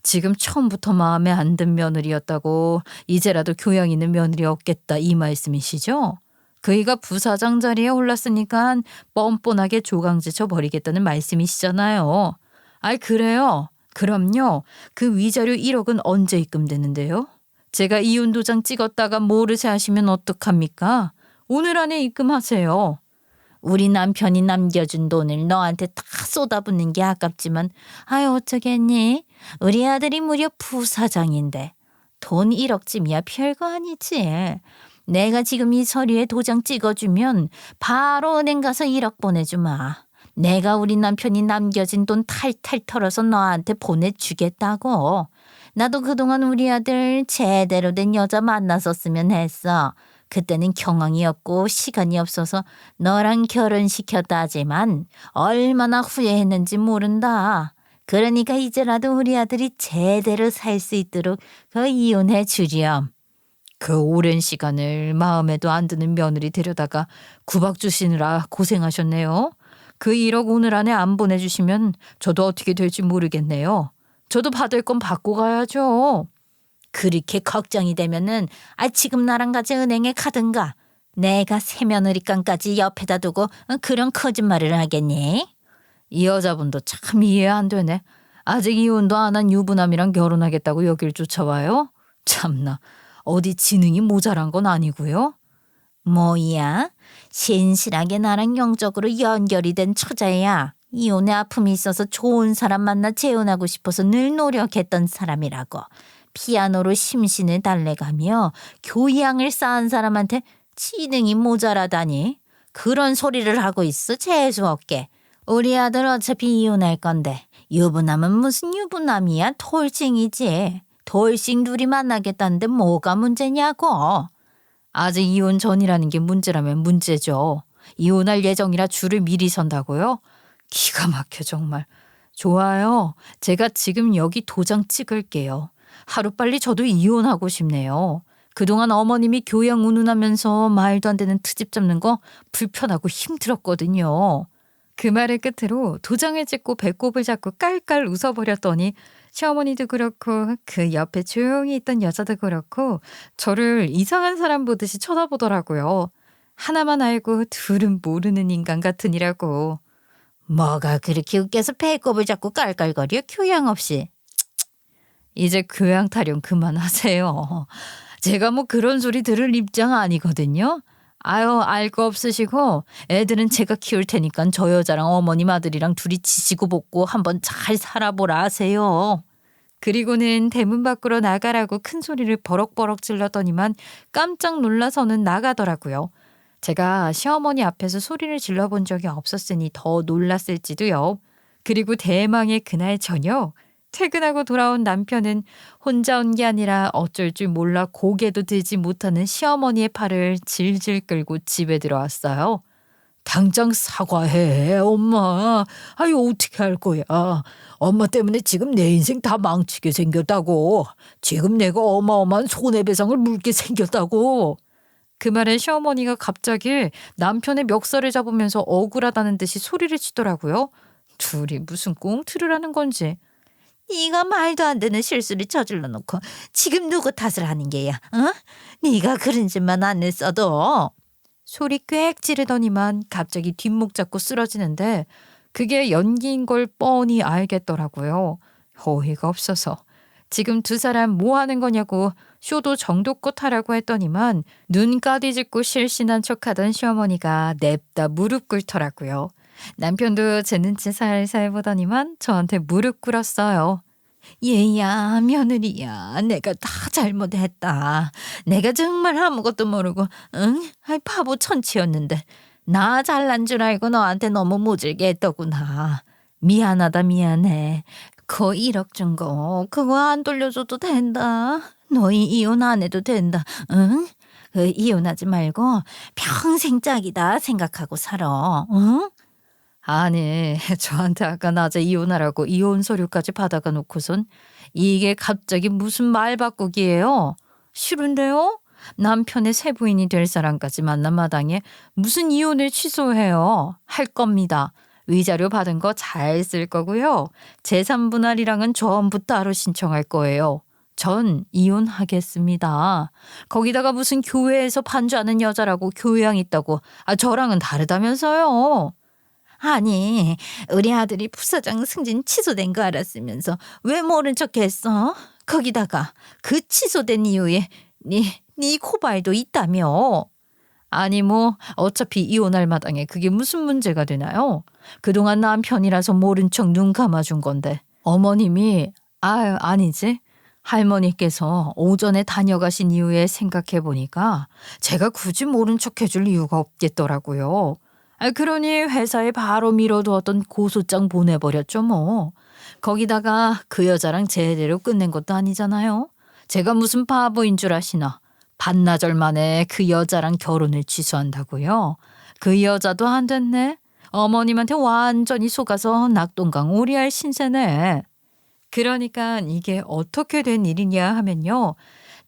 지금 처음부터 마음에 안 든 며느리였다고 이제라도 교양 있는 며느리 없겠다 이 말씀이시죠? 그이가 부사장 자리에 올랐으니까 뻔뻔하게 조강지쳐 버리겠다는 말씀이시잖아요. 아이 그래요. 그럼요. 그 위자료 1억은 언제 입금되는데요? 제가 이혼 도장 찍었다가 모르쇠 하시면 어떡합니까? 오늘 안에 입금하세요. 우리 남편이 남겨준 돈을 너한테 다 쏟아붓는 게 아깝지만 아유 어쩌겠니? 우리 아들이 무려 부사장인데 돈 1억쯤이야 별거 아니지. 내가 지금 이 서류에 도장 찍어주면 바로 은행 가서 1억 보내주마. 내가 우리 남편이 남겨진 돈 탈탈 털어서 너한테 보내주겠다고. 나도 그동안 우리 아들 제대로 된 여자 만났었으면 했어. 그때는 경황이 없고 시간이 없어서 너랑 결혼시켰다지만 얼마나 후회했는지 모른다. 그러니까 이제라도 우리 아들이 제대로 살 수 있도록 그 이혼해 주렴. 그 오랜 시간을 마음에도 안 드는 며느리 데려다가 구박 주시느라 고생하셨네요. 그 1억 오늘 안에 안 보내주시면 저도 어떻게 될지 모르겠네요. 저도 받을 건 받고 가야죠. 그렇게 걱정이 되면은 지금 나랑 같이 은행에 가든가. 내가 세며느리감까지 옆에다 두고 그런 거짓말을 하겠니? 이 여자분도 참 이해 안 되네. 아직 이혼도 안 한 유부남이랑 결혼하겠다고 여길 쫓아와요? 참나, 어디 지능이 모자란 건 아니고요. 뭐야? 신실하게 나랑 영적으로 연결이 된 처자야. 이혼의 아픔이 있어서 좋은 사람 만나 재혼하고 싶어서 늘 노력했던 사람이라고. 피아노로 심신을 달래가며 교양을 쌓은 사람한테 지능이 모자라다니. 그런 소리를 하고 있어 재수없게. 우리 아들 어차피 이혼할 건데 유부남은 무슨 유부남이야? 돌싱이지. 돌싱 둘이 만나겠다는데 뭐가 문제냐고. 아직 이혼 전이라는 게 문제라면 문제죠. 이혼할 예정이라 줄을 미리 선다고요? 기가 막혀 정말. 좋아요. 제가 지금 여기 도장 찍을게요. 하루빨리 저도 이혼하고 싶네요. 그동안 어머님이 교양 운운하면서 말도 안 되는 트집 잡는 거 불편하고 힘들었거든요. 그 말을 끝으로 도장을 찍고 배꼽을 잡고 깔깔 웃어버렸더니 시어머니도 그렇고 그 옆에 조용히 있던 여자도 그렇고 저를 이상한 사람 보듯이 쳐다보더라고요. 하나만 알고 둘은 모르는 인간 같으니라고. 뭐가 그렇게 웃겨서 배꼽을 잡고 깔깔거려? 교양 없이. 이제 교양 타령 그만하세요. 제가 뭐 그런 소리 들을 입장 아니거든요. 아유, 알 거 없으시고 애들은 제가 키울 테니까 저 여자랑 어머님 아들이랑 둘이 지지고 볶고 한번 잘 살아보라 하세요. 그리고는 대문 밖으로 나가라고 큰 소리를 버럭버럭 질렀더니만 깜짝 놀라서는 나가더라고요. 제가 시어머니 앞에서 소리를 질러본 적이 없었으니 더 놀랐을지도요. 그리고 대망의 그날 저녁 퇴근하고 돌아온 남편은 혼자 온 게 아니라 어쩔 줄 몰라 고개도 들지 못하는 시어머니의 팔을 질질 끌고 집에 들어왔어요. 당장 사과해, 엄마. 아유, 어떻게 할 거야. 엄마 때문에 지금 내 인생 다 망치게 생겼다고. 지금 내가 어마어마한 손해배상을 물게 생겼다고. 그 말에 시어머니가 갑자기 남편의 멱살을 잡으면서 억울하다는 듯이 소리를 치더라고요. 둘이 무슨 꽁트를 하는 건지. 네가 말도 안 되는 실수를 저질러 놓고 지금 누구 탓을 하는 게야? 어? 네가 그런 짓만 안 했어도. 소리 꽥 지르더니만 갑자기 뒷목 잡고 쓰러지는데 그게 연기인 걸 뻔히 알겠더라고요. 어이가 없어서. 지금 두 사람 뭐 하는 거냐고 쇼도 정도껏 하라고 했더니만 눈까디 짚고 실신한 척하던 시어머니가 냅다 무릎 꿇더라고요. 남편도 제 눈치 살살 보더니만 저한테 무릎 꿇었어요. 얘야, 며느리야, 내가 다 잘못했다. 내가 정말 아무것도 모르고 응? 바보 천치였는데 나 잘난 줄 알고 너한테 너무 모질게 했더구나. 미안하다 미안해. 그 1억 준 거 그거 안 돌려줘도 된다. 너희 이혼 안 해도 된다. 응? 그 이혼하지 말고 평생 짝이다 생각하고 살아. 응? 아니, 저한테 아까 낮에 이혼하라고 이혼 서류까지 받아가 놓고선 이게 갑자기 무슨 말 바꾸기예요? 싫은데요? 남편의 새 부인이 될 사람까지 만난 마당에 무슨 이혼을 취소해요? 할 겁니다. 위자료 받은 거 잘 쓸 거고요. 재산 분할이랑은 전부 따로 신청할 거예요. 전 이혼하겠습니다. 거기다가 무슨 교회에서 반주하는 여자라고 교양 있다고. 저랑은 다르다면서요. 아니, 우리 아들이 부사장 승진 취소된 거 알았으면서 왜 모른 척 했어? 거기다가 그 취소된 이유에 네 코발도 있다며. 아니 뭐 어차피 이혼할 마당에 그게 무슨 문제가 되나요? 그동안 남편이라서 모른 척 눈 감아준 건데 어머님이 아니지. 할머니께서 오전에 다녀가신 이후에 생각해보니까 제가 굳이 모른 척 해줄 이유가 없겠더라고요. 그러니 회사에 바로 미뤄두었던 고소장 보내버렸죠 뭐. 거기다가 그 여자랑 제대로 끝낸 것도 아니잖아요. 제가 무슨 바보인 줄 아시나. 반나절 만에 그 여자랑 결혼을 취소한다고요. 그 여자도 안 됐네. 어머님한테 완전히 속아서 낙동강 오리알 신세네. 그러니까 이게 어떻게 된 일이냐 하면요.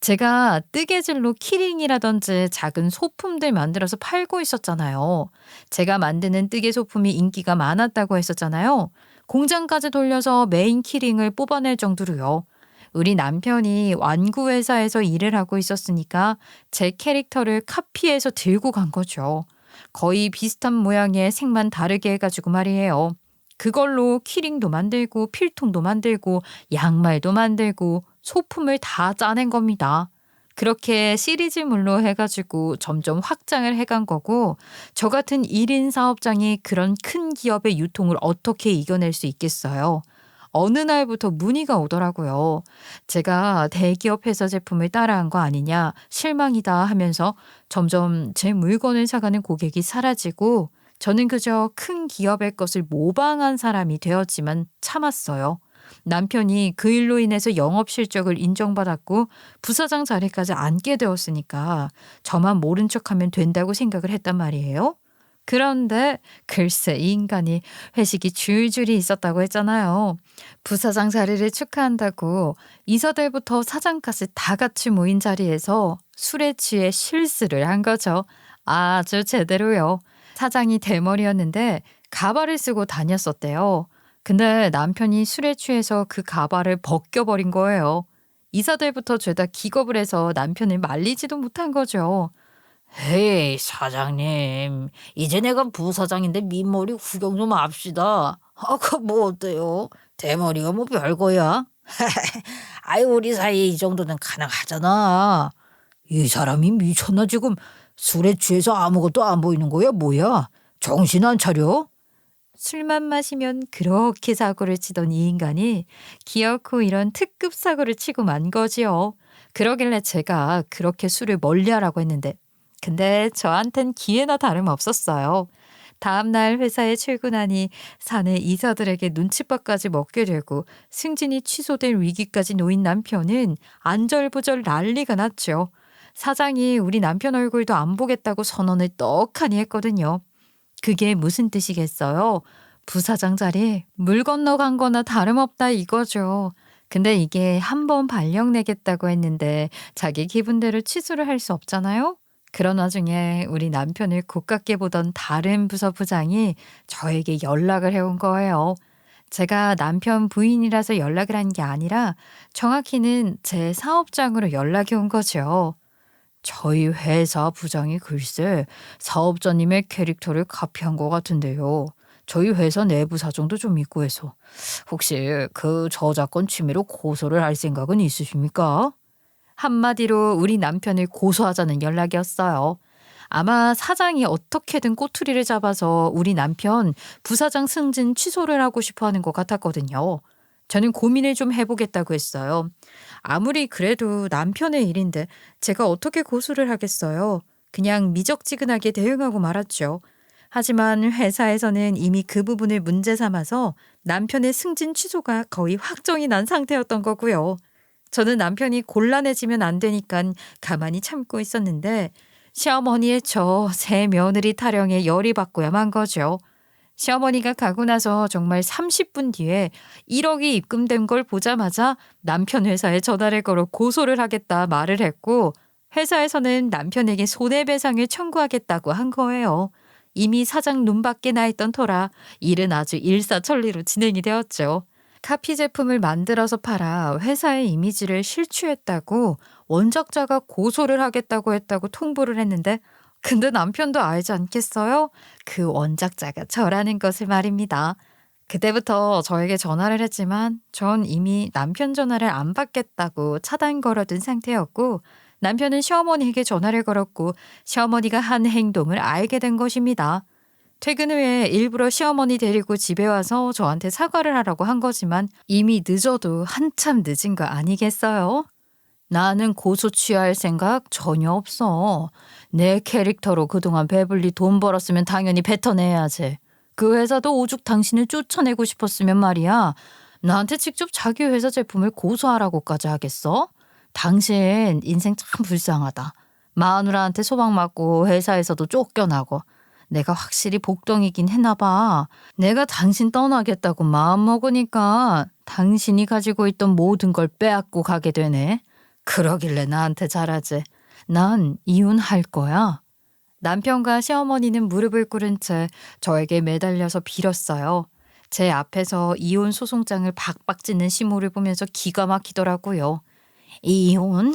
제가 뜨개질로 키링이라든지 작은 소품들 만들어서 팔고 있었잖아요. 제가 만드는 뜨개 소품이 인기가 많았다고 했었잖아요. 공장까지 돌려서 메인 키링을 뽑아낼 정도로요. 우리 남편이 완구 회사에서 일을 하고 있었으니까 제 캐릭터를 카피해서 들고 간 거죠. 거의 비슷한 모양의 색만 다르게 해가지고 말이에요. 그걸로 키링도 만들고 필통도 만들고 양말도 만들고 소품을 다 짜낸 겁니다. 그렇게 시리즈물로 해가지고 점점 확장을 해간 거고, 저 같은 1인 사업장이 그런 큰 기업의 유통을 어떻게 이겨낼 수 있겠어요. 어느 날부터 문의가 오더라고요. 제가 대기업 회사 제품을 따라한 거 아니냐, 실망이다 하면서 점점 제 물건을 사가는 고객이 사라지고, 저는 그저 큰 기업의 것을 모방한 사람이 되었지만 참았어요. 남편이 그 일로 인해서 영업 실적을 인정받았고 부사장 자리까지 앉게 되었으니까 저만 모른 척하면 된다고 생각을 했단 말이에요. 그런데 글쎄 이 인간이 회식이 줄줄이 있었다고 했잖아요. 부사장 자리를 축하한다고 이사들부터 사장까지 다 같이 모인 자리에서 술에 취해 실수를 한 거죠. 아주 제대로요. 사장이 대머리였는데 가발을 쓰고 다녔었대요. 근데 남편이 술에 취해서 그 가발을 벗겨버린 거예요. 이사들부터 죄다 기겁을 해서 남편을 말리지도 못한 거죠. 헤이, 사장님. 이제 내가 부사장인데 민머리 구경 좀 합시다. 그 뭐 어때요? 대머리가 뭐 별거야? 아이, 우리 사이 이 정도는 가능하잖아. 이 사람이 미쳤나 지금? 술에 취해서 아무것도 안 보이는 거야 뭐야? 정신 안 차려? 술만 마시면 그렇게 사고를 치던 이 인간이 기어코 이런 특급 사고를 치고 만 거지요. 그러길래 제가 그렇게 술을 멀리하라고 했는데, 근데 저한텐 기회나 다름없었어요. 다음날 회사에 출근하니 사내 이사들에게 눈칫밥까지 먹게 되고 승진이 취소될 위기까지 놓인 남편은 안절부절 난리가 났죠. 사장이 우리 남편 얼굴도 안 보겠다고 선언을 떡하니 했거든요. 그게 무슨 뜻이겠어요? 부사장 자리 물 건너간 거나 다름없다 이거죠. 근데 이게 한 번 발령 내겠다고 했는데 자기 기분대로 취소를 할 수 없잖아요? 그런 와중에 우리 남편을 고깝게 보던 다른 부서 부장이 저에게 연락을 해온 거예요. 제가 남편 부인이라서 연락을 한 게 아니라 정확히는 제 사업장으로 연락이 온 거죠. 저희 회사 부장이 글쎄 사업자님의 캐릭터를 카피한 것 같은데요. 저희 회사 내부 사정도 좀 있고 해서 혹시 그 저작권 침해로 고소를 할 생각은 있으십니까? 한마디로 우리 남편을 고소하자는 연락이었어요. 아마 사장이 어떻게든 꼬투리를 잡아서 우리 남편 부사장 승진 취소를 하고 싶어 하는 것 같았거든요. 저는 고민을 좀 해보겠다고 했어요. 아무리 그래도 남편의 일인데 제가 어떻게 고소를 하겠어요. 그냥 미적지근하게 대응하고 말았죠. 하지만 회사에서는 이미 그 부분을 문제 삼아서 남편의 승진 취소가 거의 확정이 난 상태였던 거고요. 저는 남편이 곤란해지면 안 되니까 가만히 참고 있었는데 시어머니의 저 새 며느리 타령에 열이 받고야만 거죠. 시어머니가 가고 나서 정말 30분 뒤에 1억이 입금된 걸 보자마자 남편 회사에 전화를 걸어 고소를 하겠다 말을 했고, 회사에서는 남편에게 손해배상을 청구하겠다고 한 거예요. 이미 사장 눈밖에 나 있던 터라 일은 아주 일사천리로 진행이 되었죠. 카피 제품을 만들어서 팔아 회사의 이미지를 실추했다고 원작자가 고소를 하겠다고 했다고 통보를 했는데, 근데 남편도 알지 않겠어요? 그 원작자가 저라는 것을 말입니다. 그때부터 저에게 전화를 했지만 전 이미 남편 전화를 안 받겠다고 차단 걸어둔 상태였고, 남편은 시어머니에게 전화를 걸었고 시어머니가 한 행동을 알게 된 것입니다. 퇴근 후에 일부러 시어머니 데리고 집에 와서 저한테 사과를 하라고 한 거지만 이미 늦어도 한참 늦은 거 아니겠어요? 나는 고소 취할 생각 전혀 없어. 내 캐릭터로 그동안 배불리 돈 벌었으면 당연히 뱉어내야지. 그 회사도 오죽 당신을 쫓아내고 싶었으면 말이야. 나한테 직접 자기 회사 제품을 고소하라고까지 하겠어? 당신 인생 참 불쌍하다. 마누라한테 소방 맞고 회사에서도 쫓겨나고. 내가 확실히 복덩이긴 했나 봐. 내가 당신 떠나겠다고 마음먹으니까 당신이 가지고 있던 모든 걸 빼앗고 가게 되네. 그러길래 나한테 잘하지. 난 이혼할 거야. 남편과 시어머니는 무릎을 꿇은 채 저에게 매달려서 빌었어요. 제 앞에서 이혼 소송장을 박박 찢는 시모를 보면서 기가 막히더라고요. 이혼?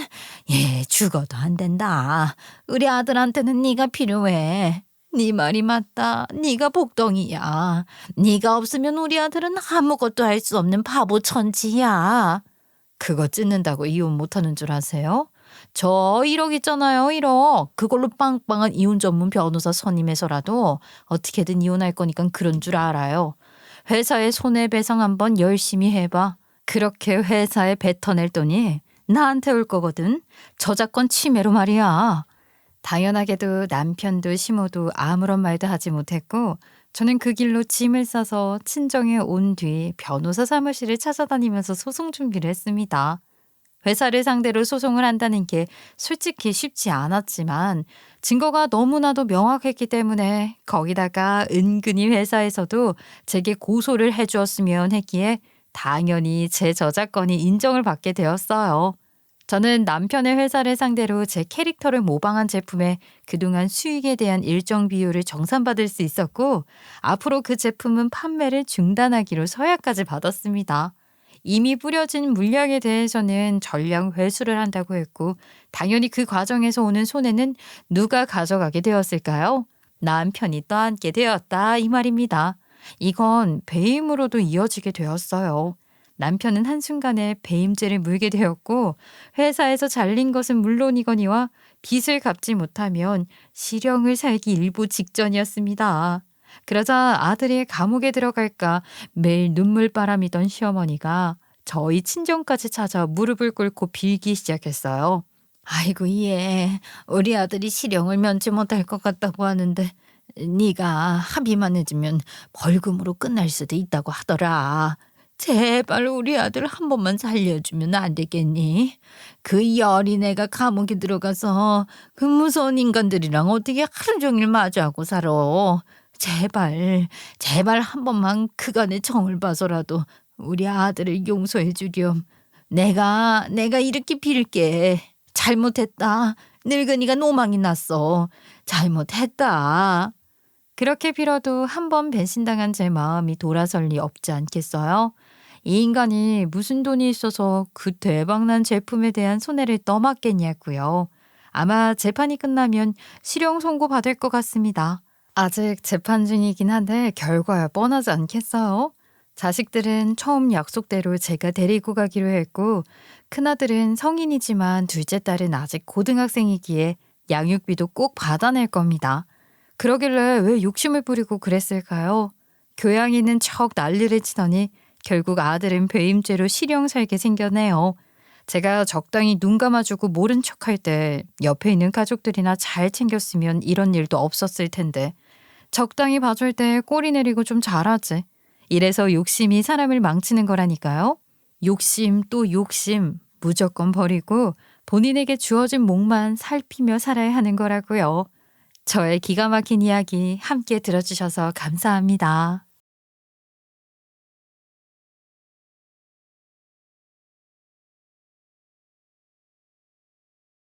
예, 죽어도 안 된다. 우리 아들한테는 네가 필요해. 네 말이 맞다. 네가 복덩이야. 네가 없으면 우리 아들은 아무것도 할 수 없는 바보 천지야. 그거 찢는다고 이혼 못하는 줄 아세요? 저 1억 있잖아요, 1억. 그걸로 빵빵한 이혼 전문 변호사 선임해서라도 어떻게든 이혼할 거니까 그런 줄 알아요. 회사에 손해배상 한번 열심히 해봐. 그렇게 회사에 뱉어낼 돈이 나한테 올 거거든. 저작권 침해로 말이야. 당연하게도 남편도 시모도 아무런 말도 하지 못했고 저는 그 길로 짐을 싸서 친정에 온 뒤 변호사 사무실을 찾아다니면서 소송 준비를 했습니다. 회사를 상대로 소송을 한다는 게 솔직히 쉽지 않았지만 증거가 너무나도 명확했기 때문에 거기다가 은근히 회사에서도 제게 고소를 해주었으면 했기에 당연히 제 저작권이 인정을 받게 되었어요. 저는 남편의 회사를 상대로 제 캐릭터를 모방한 제품에 그동안 수익에 대한 일정 비율을 정산받을 수 있었고 앞으로 그 제품은 판매를 중단하기로 서약까지 받았습니다. 이미 뿌려진 물량에 대해서는 전량 회수를 한다고 했고 당연히 그 과정에서 오는 손해는 누가 가져가게 되었을까요? 남편이 떠안게 되었다 이 말입니다. 이건 배임으로도 이어지게 되었어요. 남편은 한순간에 배임죄를 물게 되었고 회사에서 잘린 것은 물론이거니와 빚을 갚지 못하면 실형을 살기 일보 직전이었습니다. 그러자 아들이 감옥에 들어갈까 매일 눈물바람이던 시어머니가 저희 친정까지 찾아 무릎을 꿇고 빌기 시작했어요. 아이고 얘 우리 아들이 실형을 면치 못할 것 같다고 하는데 네가 합의만 해주면 벌금으로 끝날 수도 있다고 하더라. 제발 우리 아들 한 번만 살려주면 안 되겠니? 그 어린애가 감옥에 들어가서 그 무서운 인간들이랑 어떻게 하루 종일 마주하고 살아. 제발, 제발 한 번만 그간의 정을 봐서라도 우리 아들을 용서해 주렴. 내가 이렇게 빌게. 잘못했다. 늙은이가 노망이 났어. 잘못했다. 그렇게 빌어도 한 번 배신당한 제 마음이 돌아설 리 없지 않겠어요? 이 인간이 무슨 돈이 있어서 그 대박난 제품에 대한 손해를 떠맡겠냐고요. 아마 재판이 끝나면 실형 선고 받을 것 같습니다. 아직 재판 중이긴 한데 결과야 뻔하지 않겠어요? 자식들은 처음 약속대로 제가 데리고 가기로 했고 큰아들은 성인이지만 둘째 딸은 아직 고등학생이기에 양육비도 꼭 받아낼 겁니다. 그러길래 왜 욕심을 부리고 그랬을까요? 교양이는 척 난리를 치더니 결국 아들은 배임죄로 실형 살게 생겼네요. 제가 적당히 눈 감아주고 모른 척할 때 옆에 있는 가족들이나 잘 챙겼으면 이런 일도 없었을 텐데 적당히 봐줄 때 꼬리 내리고 좀 잘하지. 이래서 욕심이 사람을 망치는 거라니까요. 욕심 또 욕심 무조건 버리고 본인에게 주어진 몫만 살피며 살아야 하는 거라고요. 저의 기가 막힌 이야기 함께 들어주셔서 감사합니다.